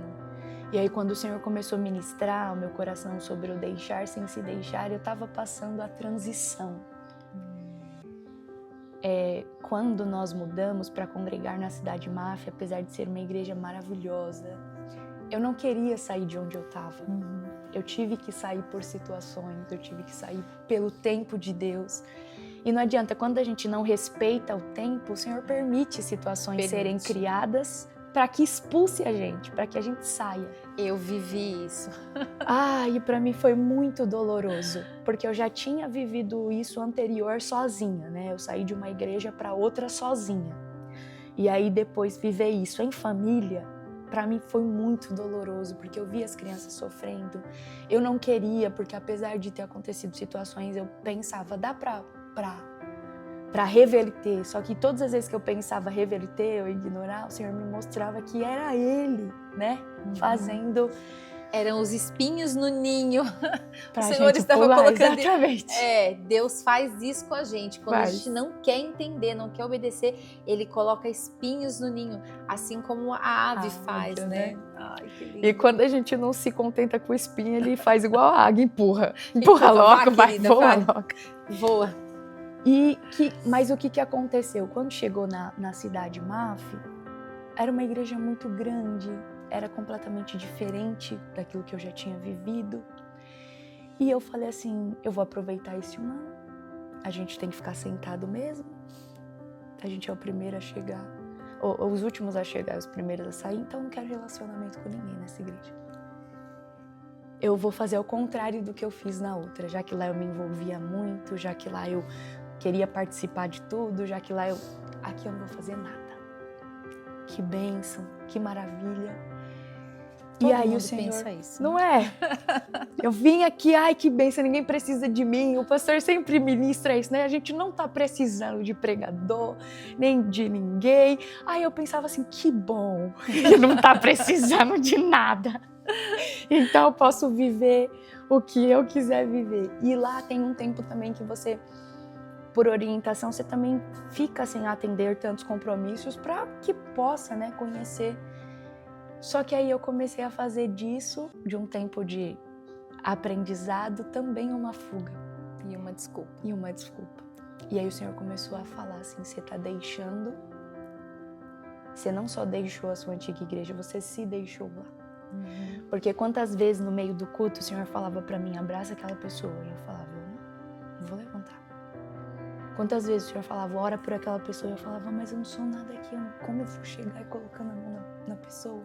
E aí quando o Senhor começou a ministrar o meu coração sobre o deixar sem se deixar, eu estava passando a transição. Quando nós mudamos para congregar na Cidade Máfia, apesar de ser uma igreja maravilhosa, eu não queria sair de onde eu estava. Eu tive que sair por situações, eu tive que sair pelo tempo de Deus. E não adianta, quando a gente não respeita o tempo, o Senhor permite situações serem criadas para que expulse a gente, para que a gente saia. Eu vivi isso. E para mim foi muito doloroso, porque eu já tinha vivido isso anterior sozinha, né? Eu saí de uma igreja para outra sozinha. E aí depois viver isso em família, para mim foi muito doloroso, porque eu via as crianças sofrendo. Eu não queria, porque apesar de ter acontecido situações, eu pensava, dá para reverter. Só que todas as vezes que eu pensava reverter ou ignorar, o Senhor me mostrava que era Ele, né? Fazendo... Eram os espinhos no ninho. Pra o Senhor estava pular, colocando... Exatamente. Deus faz isso com a gente. Quando a gente não quer entender, não quer obedecer, Ele coloca espinhos no ninho. Assim como a ave faz, né? Ai, que lindo. E quando a gente não se contenta com o espinho, Ele faz igual a águia, empurra. Empurra logo, vai, voa logo. Voa. Mas o que aconteceu? Quando chegou na Cidade Máfia, era uma igreja muito grande, era completamente diferente daquilo que eu já tinha vivido. E eu falei assim, eu vou aproveitar esse um ano, a gente tem que ficar sentado mesmo, a gente é o primeiro a chegar, ou os últimos a chegar, os primeiros a sair, então eu não quero relacionamento com ninguém nessa igreja. Eu vou fazer o contrário do que eu fiz na outra, já que lá eu me envolvia muito, já que lá eu queria participar de tudo, já que lá aqui eu não vou fazer nada. Que bênção, que maravilha. Todo mundo o Senhor pensa isso. Não é? Eu vim aqui, ai que bênção, ninguém precisa de mim. O pastor sempre ministra isso, né? A gente não tá precisando de pregador, nem de ninguém. Aí eu pensava assim, que bom, ele não tá precisando de nada. Então eu posso viver o que eu quiser viver. E lá tem um tempo também que você, por orientação, você também fica sem atender tantos compromissos para que possa, né, conhecer. Só que aí eu comecei a fazer disso, de um tempo de aprendizado, também uma fuga. E uma desculpa. E aí o Senhor começou a falar assim, você está deixando, você não só deixou a sua antiga igreja, você se deixou lá. Porque quantas vezes no meio do culto o Senhor falava para mim, abraça aquela pessoa, e eu falava, eu não vou levantar. Quantas vezes o Senhor falava, ora por aquela pessoa, e eu falava, mas eu não sou nada aqui, como eu vou chegar e colocando a mão na pessoa?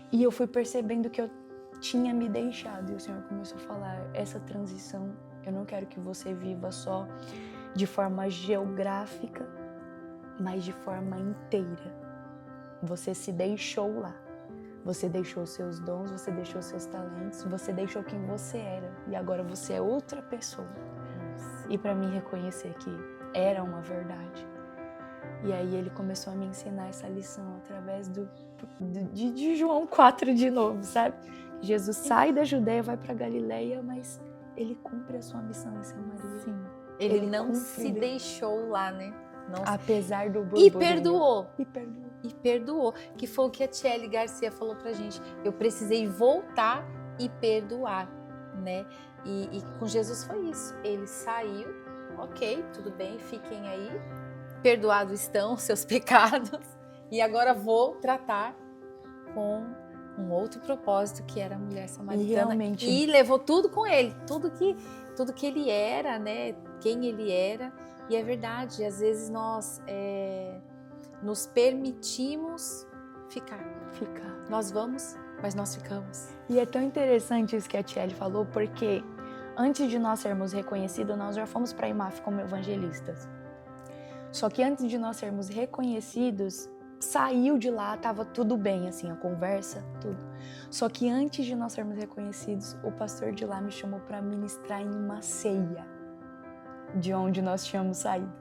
E eu fui percebendo que eu tinha me deixado, e o Senhor começou a falar, essa transição, eu não quero que você viva só de forma geográfica, mas de forma inteira. Você se deixou lá. Você deixou seus dons, você deixou seus talentos, você deixou quem você era. E agora você é outra pessoa. E para mim reconhecer que era uma verdade. E aí ele começou a me ensinar essa lição através de João 4 de novo, sabe? Jesus sai da Judéia, vai para Galileia, mas ele cumpre a sua missão em Samaria. Sim. Ele não se deixou lá, né? Não. Apesar do burburinho. E perdoou. Que foi o que a Tchelle Garcia falou pra gente. Eu precisei voltar e perdoar, né? E com Jesus foi isso. Ele saiu, ok, tudo bem, fiquem aí. perdoados estão os seus pecados, e agora vou tratar com um outro propósito, que era a mulher samaritana. E levou tudo com ele, tudo que ele era, né? Quem ele era. E é verdade, às vezes nós nos permitimos ficar. Nós vamos, mas nós ficamos. E é tão interessante isso que a Tiele falou, porque antes de nós sermos reconhecidos, nós já fomos para a IMAF como evangelistas. Só que antes de nós sermos reconhecidos, saiu de lá, estava tudo bem, assim, a conversa, tudo. Só que antes de nós sermos reconhecidos, o pastor de lá me chamou para ministrar em uma ceia, de onde nós tínhamos saído.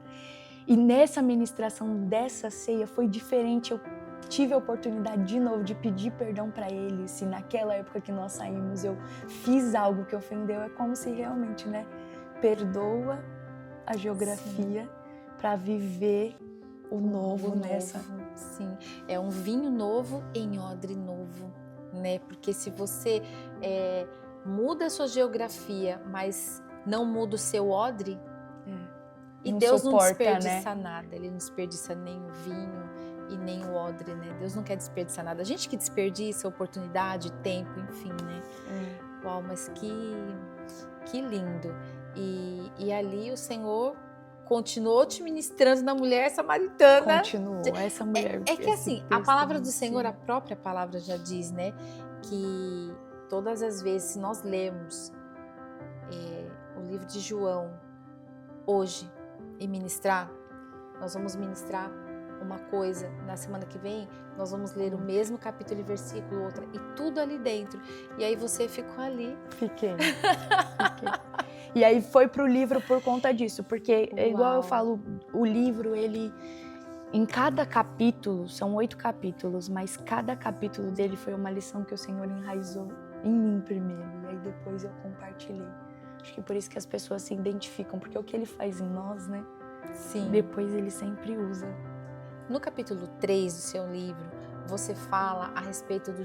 E nessa ministração dessa ceia foi diferente. Eu tive a oportunidade de novo de pedir perdão para ele. Se naquela época que nós saímos eu fiz algo que ofendeu, é como se realmente, né, perdoa a geografia para viver o novo nessa. Sim, é um vinho novo em odre novo, né? Porque se você muda a sua geografia, mas não muda o seu odre, e não Deus suporta, não desperdiça nada, Ele não desperdiça nem o vinho e nem o odre, né? Deus não quer desperdiçar nada. A gente que desperdiça oportunidade, tempo, enfim, né? Uau, mas que lindo. E ali o Senhor continuou te ministrando na mulher samaritana. Continuou, essa mulher. É que assim, a palavra do Senhor, a própria palavra já diz, né? Que todas as vezes, se nós lermos o livro de João hoje e ministrar, nós vamos ministrar uma coisa, na semana que vem nós vamos ler o mesmo capítulo e versículo, outra, e tudo ali dentro. E aí você ficou ali. Fiquei. E aí foi pro livro por conta disso, porque é igual eu falo, o livro, ele, em cada capítulo, são 8 capítulos, mas cada capítulo dele foi uma lição que o Senhor enraizou em mim primeiro, e aí depois eu compartilhei. Acho que por isso que as pessoas se identificam, porque o que ele faz em nós, né? Sim. Depois ele sempre usa. No capítulo 3 do seu livro, você fala a respeito do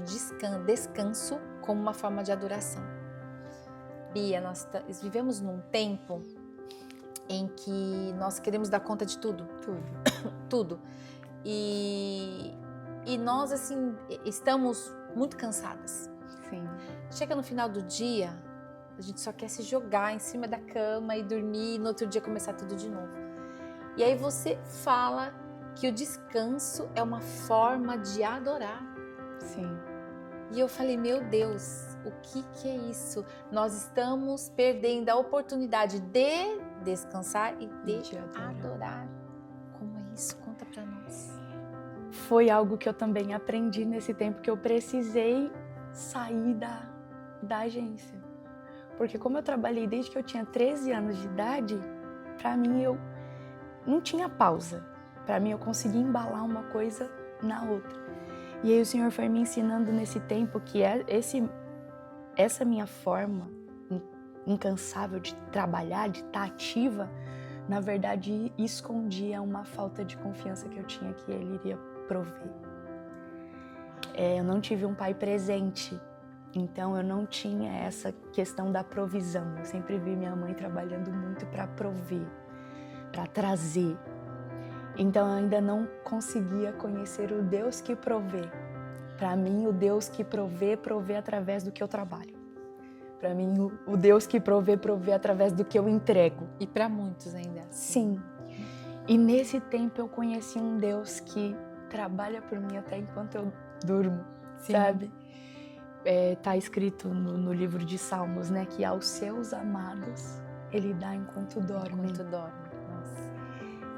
descanso como uma forma de adoração. Bia, nós vivemos num tempo em que nós queremos dar conta de tudo. Tudo. E nós, assim, estamos muito cansadas. Sim. Chega no final do dia, a gente só quer se jogar em cima da cama e dormir, e no outro dia começar tudo de novo. E aí você fala que o descanso é uma forma de adorar. Sim. E eu falei, meu Deus, o que é isso? Nós estamos perdendo a oportunidade de descansar e de adorar. Como é isso? Conta pra nós. Foi algo que eu também aprendi nesse tempo que eu precisei sair da agência. Porque como eu trabalhei desde que eu tinha 13 anos de idade, pra mim eu não tinha pausa. Para mim, eu consegui embalar uma coisa na outra. E aí o Senhor foi me ensinando nesse tempo que essa minha forma incansável de trabalhar, de estar ativa, na verdade, escondia uma falta de confiança que eu tinha que Ele iria prover. Eu não tive um pai presente, então eu não tinha essa questão da provisão. Eu sempre vi minha mãe trabalhando muito para prover, para trazer. Então eu ainda não conseguia conhecer o Deus que provê. Para mim, o Deus que provê através do que eu trabalho. Para mim, o Deus que provê através do que eu entrego. E para muitos ainda. Sim. E nesse tempo eu conheci um Deus que trabalha por mim até enquanto eu durmo, sabe? Tá escrito no livro de Salmos, né? Que aos seus amados Ele dá enquanto dorme. Enquanto dorme.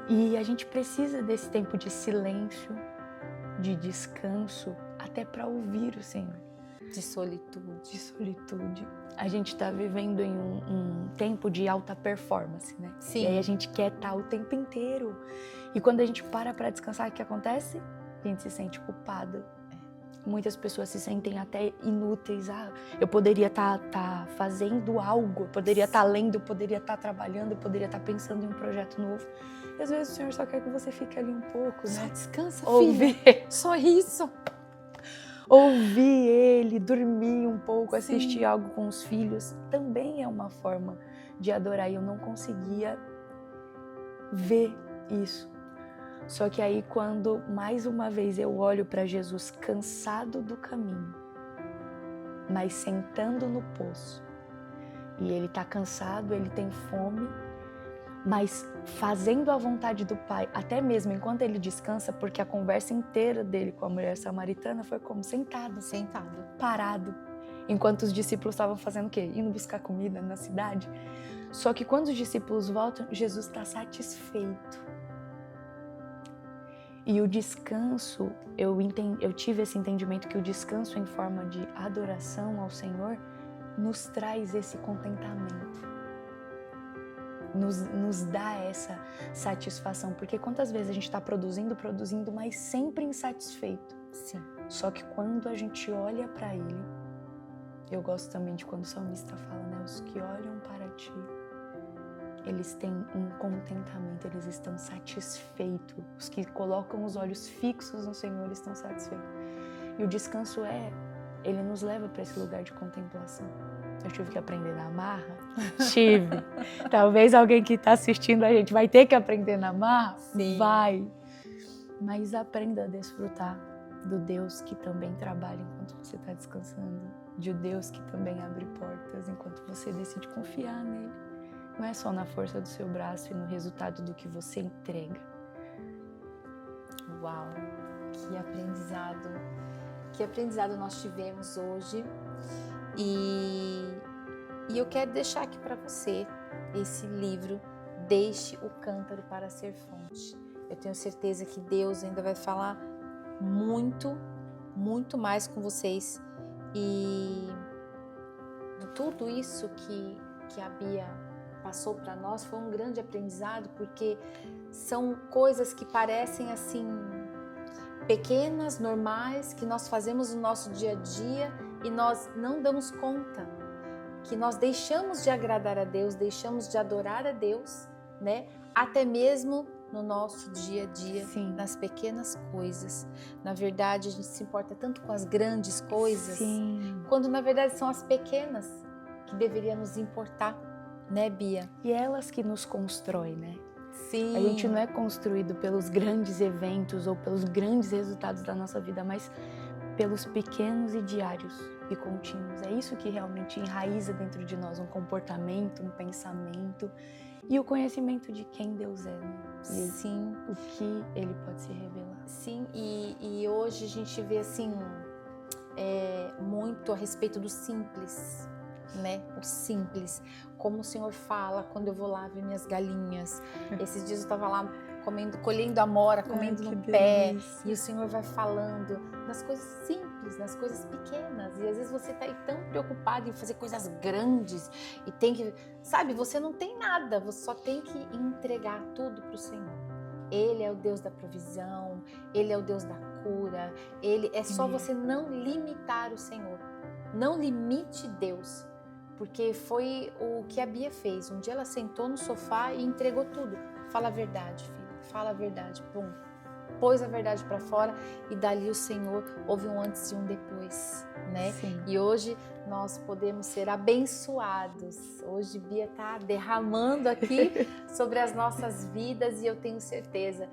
E a gente precisa desse tempo de silêncio, de descanso, até para ouvir o Senhor. De solitude. A gente está vivendo em um tempo de alta performance, né? Sim. E aí a gente quer estar o tempo inteiro. E quando a gente para descansar, o que acontece? A gente se sente culpado. Muitas pessoas se sentem até inúteis. Eu poderia estar fazendo algo, eu poderia estar lendo, eu poderia estar trabalhando, eu poderia estar pensando em um projeto novo. E às vezes o Senhor só quer que você fique ali um pouco, né? Só descansa, ouvir. Filha. Só isso. Ouvir Ele, dormir um pouco, assistir algo com os filhos, também é uma forma de adorar. E eu não conseguia ver isso. Só que aí quando mais uma vez eu olho para Jesus cansado do caminho, mas sentando no poço, e ele está cansado, ele tem fome, mas fazendo a vontade do Pai, até mesmo enquanto ele descansa, porque a conversa inteira dele com a mulher samaritana foi como? Sentado, parado. Enquanto os discípulos estavam fazendo o quê? Indo buscar comida na cidade. Só que quando os discípulos voltam, Jesus está satisfeito. E o descanso, eu tive esse entendimento que o descanso em forma de adoração ao Senhor nos traz esse contentamento. Nos dá essa satisfação. Porque quantas vezes a gente está produzindo, mas sempre insatisfeito. Sim. Só que quando a gente olha para Ele, eu gosto também de quando o salmista fala, né? Os que olham para Ti, eles têm um contentamento, eles estão satisfeitos. Os que colocam os olhos fixos no Senhor estão satisfeitos. E o descanso ele nos leva para esse lugar de contemplação. Eu tive que aprender na marra? Tive. Talvez alguém que está assistindo a gente vai ter que aprender na marra? Sim. Vai. Mas aprenda a desfrutar do Deus que também trabalha enquanto você está descansando. De Deus que também abre portas enquanto você decide confiar nele. Não é só na força do seu braço e no resultado do que você entrega. Uau, que aprendizado nós tivemos hoje. E eu quero deixar aqui para você esse livro, Deixe o Cântaro para Ser Fonte. Eu tenho certeza que Deus ainda vai falar muito, muito mais com vocês. E tudo isso que a Bia passou para nós foi um grande aprendizado, porque são coisas que parecem assim pequenas, normais, que nós fazemos no nosso dia a dia e nós não damos conta, que nós deixamos de agradar a Deus, deixamos de adorar a Deus, né? Até mesmo no nosso dia a dia, Sim. nas pequenas coisas. Na verdade, a gente se importa tanto com as grandes coisas, Sim. quando na verdade são as pequenas que deveriam nos importar, né, Bia? E elas que nos constroem, né? Sim. A gente não é construído pelos grandes eventos ou pelos grandes resultados da nossa vida, mas pelos pequenos e diários e contínuos. É isso que realmente enraiza dentro de nós um comportamento, um pensamento e o conhecimento de quem Deus é, né? E sim, o que Ele pode se revelar. Sim, e hoje a gente vê assim muito a respeito do simples, né? O simples, como o Senhor fala quando eu vou lá ver minhas galinhas. Esses dias eu estava lá colhendo amora, comendo no pé, e o Senhor vai falando nas coisas simples, nas coisas pequenas. E às vezes você está aí tão preocupado em fazer coisas grandes e tem que, sabe, você não tem nada, você só tem que entregar tudo para o Senhor. Ele é o Deus da provisão, Ele é o Deus da cura, é só você não limitar o Senhor, não limite Deus, porque foi o que a Bia fez. Um dia ela sentou no sofá e entregou tudo. Fala a verdade, filho, fala a verdade, pum. Pôs a verdade para fora e dali o Senhor houve um antes e um depois, né? Sim. E hoje nós podemos ser abençoados. Hoje Bia está derramando aqui sobre as nossas vidas e eu tenho certeza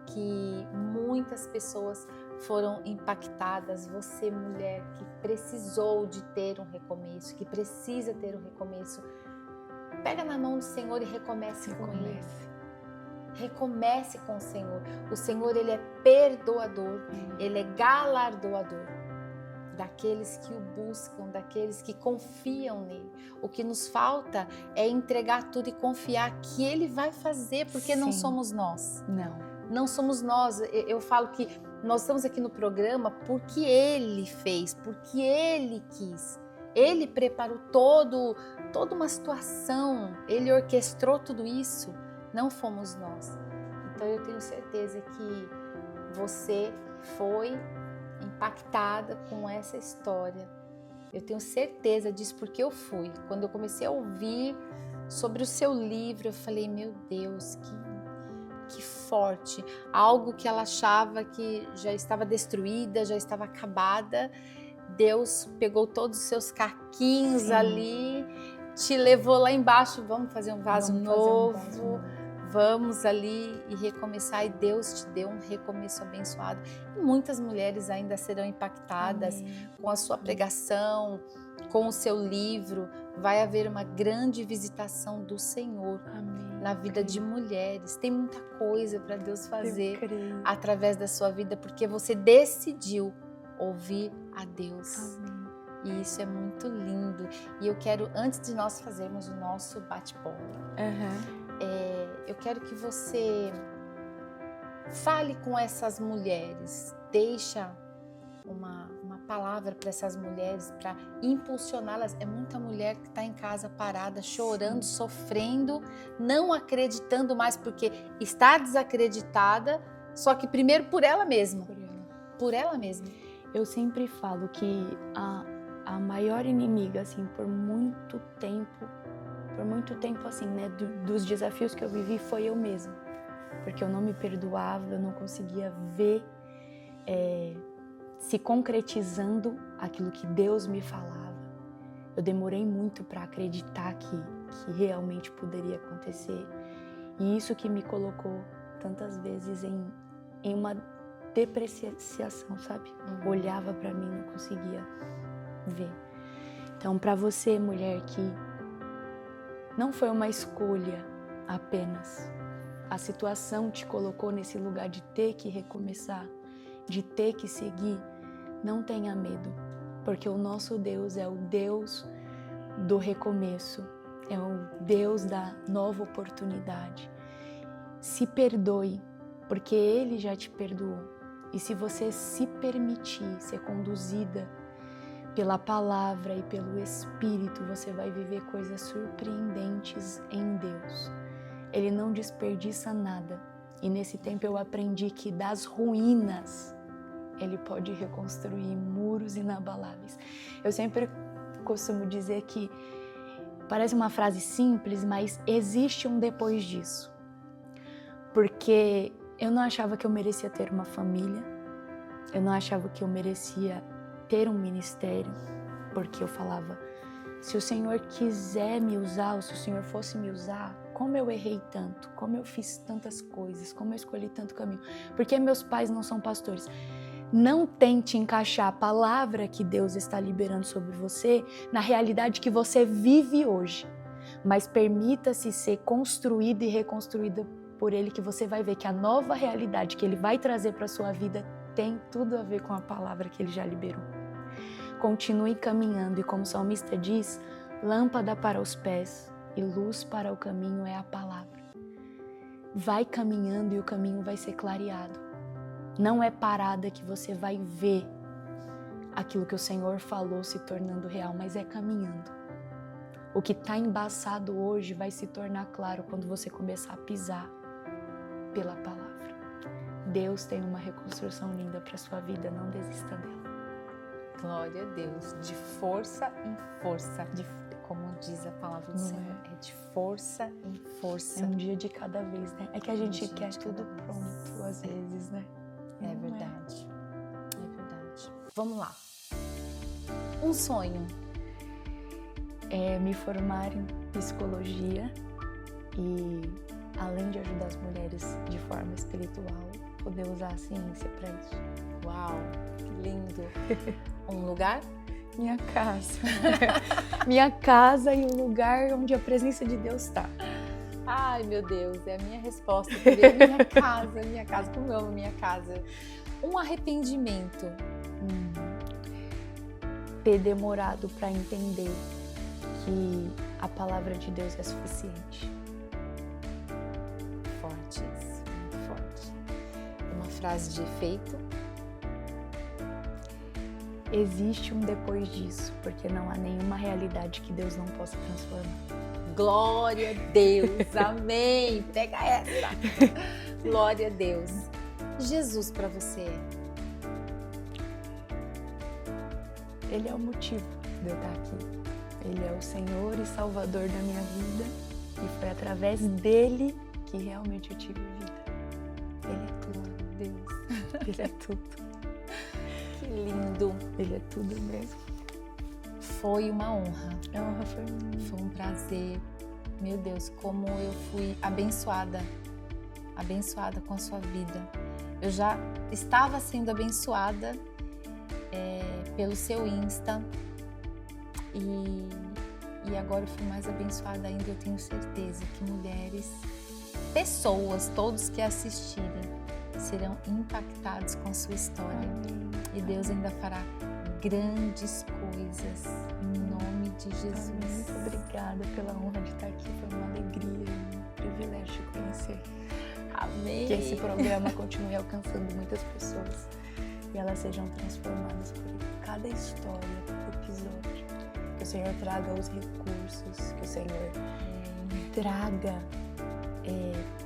que muitas pessoas foram impactadas. Você, mulher, que precisou de ter um recomeço, que precisa ter um recomeço, pega na mão do Senhor e recomece com Ele. Recomece com o Senhor. O Senhor, Ele é perdoador, Ele é galardoador daqueles que o buscam, daqueles que confiam nele. O que nos falta é entregar tudo e confiar que Ele vai fazer, porque não somos nós. Não somos nós. Eu falo que nós estamos aqui no programa porque Ele fez, porque Ele quis. Ele preparou toda uma situação, Ele orquestrou tudo isso. Não fomos nós. Então eu tenho certeza que você foi impactada com essa história. Eu tenho certeza disso porque eu fui. Quando eu comecei a ouvir sobre o seu livro, eu falei, meu Deus, que forte. Algo que ela achava que já estava destruída, já estava acabada. Deus pegou todos os seus caquinhos ali, te levou lá embaixo. Vamos fazer um vaso novo. vamos ali e recomeçar, e Deus te deu um recomeço abençoado. E muitas mulheres ainda serão impactadas Amém. com a sua pregação, com o seu livro. Vai haver uma grande visitação do Senhor Amém. na vida de mulheres. Tem muita coisa para Deus fazer Eu creio. através da sua vida, porque você decidiu ouvir a Deus. Amém. E isso é muito lindo. E eu quero, antes de nós fazermos o nosso bate-bola, eu quero que você fale com essas mulheres, deixa uma palavra para essas mulheres, para impulsioná-las. É muita mulher que está em casa parada, chorando, sofrendo, não acreditando mais, porque está desacreditada, só que primeiro por ela mesma. Por ela mesma. Eu sempre falo que a maior inimiga, assim, por muito tempo assim, né, dos desafios que eu vivi foi eu mesma. Porque eu não me perdoava, eu não conseguia ver se concretizando aquilo que Deus me falava. Eu demorei muito para acreditar que realmente poderia acontecer. E isso que me colocou tantas vezes em uma depreciação, sabe? Olhava para mim, não conseguia ver. Então, para você, mulher, que não foi uma escolha apenas, a situação te colocou nesse lugar de ter que recomeçar, de ter que seguir, não tenha medo, porque o nosso Deus é o Deus do recomeço, é o Deus da nova oportunidade. Se perdoe, porque Ele já te perdoou. E se você se permitir ser conduzida pela palavra e pelo Espírito, você vai viver coisas surpreendentes em Deus. Ele não desperdiça nada. E nesse tempo eu aprendi que das ruínas Ele pode reconstruir muros inabaláveis. Eu sempre costumo dizer que parece uma frase simples, mas existe um depois disso. Porque eu não achava que eu merecia ter uma família, eu não achava que eu merecia ter um ministério, porque eu falava, se o Senhor quiser me usar, ou se o Senhor fosse me usar, como eu errei tanto, como eu fiz tantas coisas, como eu escolhi tanto caminho, porque meus pais não são pastores. Não tente encaixar a palavra que Deus está liberando sobre você na realidade que você vive hoje, mas permita-se ser construída e reconstruída por Ele, que você vai ver que a nova realidade que Ele vai trazer para a sua vida tem tudo a ver com a palavra que Ele já liberou. Continue caminhando e, como o salmista diz, lâmpada para os pés e luz para o caminho é a palavra. Vai caminhando e o caminho vai ser clareado. Não é parada que você vai ver aquilo que o Senhor falou se tornando real, mas é caminhando. O que está embaçado hoje vai se tornar claro quando você começar a pisar pela palavra. Deus tem uma reconstrução linda para a sua vida, não desista dela. Glória a Deus, de força em força, como diz a palavra do Senhor, é de força em força. É um dia de cada vez, né? É que a gente quer tudo pronto às vezes, né? É verdade, é verdade. Vamos lá. Um sonho. É me formar em psicologia e, além de ajudar as mulheres de forma espiritual, poder usar a ciência para isso. Uau, que lindo. Um lugar? Minha casa. Minha casa e o lugar onde a presença de Deus está. Ai, meu Deus, é a minha resposta. Minha casa, como eu amo minha casa. Um arrependimento. Ter demorado para entender que a palavra de Deus é suficiente. Forte isso, muito forte. Uma frase de efeito. Existe um depois disso, porque não há nenhuma realidade que Deus não possa transformar. Glória a Deus, amém. Pega essa. Glória a Deus. Jesus para você. Ele é o motivo de eu estar aqui. Ele é o Senhor e Salvador da minha vida e foi através dele que realmente eu tive vida. Ele é tudo, Deus. Ele é tudo. Que lindo. Ele é tudo mesmo. Foi uma honra. A honra foi minha. Foi um prazer. Meu Deus, como eu fui abençoada com a sua vida. Eu já estava sendo abençoada pelo seu Insta e agora eu fui mais abençoada ainda. Eu tenho certeza que mulheres, pessoas, todos que assistirem serão impactados com a sua história. E Deus ainda fará grandes coisas em nome de Jesus. Muito obrigada pela honra de estar aqui. Foi uma alegria e um privilégio te conhecer. Amém. Que esse programa continue alcançando muitas pessoas e elas sejam transformadas por cada história, por episódio. Que o Senhor traga os recursos, que o Senhor traga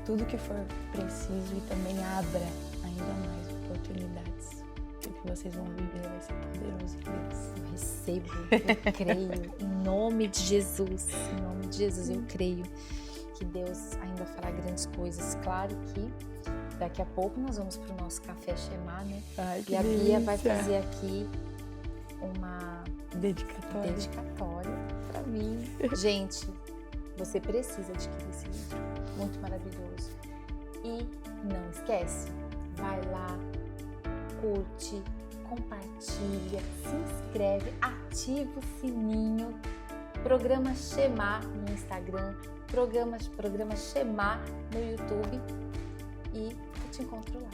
tudo que for preciso e também abra ainda mais oportunidades. O que vocês vão viver vai ser poderoso, Deus. Eu recebo, eu creio, em nome de Jesus. Em nome de Jesus, eu creio que Deus ainda fará grandes coisas. Claro que daqui a pouco nós vamos para o nosso Café Shema, né? Ai, e a Bia vai fazer aqui uma dedicatória para mim. Gente, você precisa adquirir esse livro, muito maravilhoso. E não esquece, vai lá, curte, compartilha, se inscreve, ativa o sininho, programa Shema no Instagram, programa Shema no YouTube e eu te encontro lá.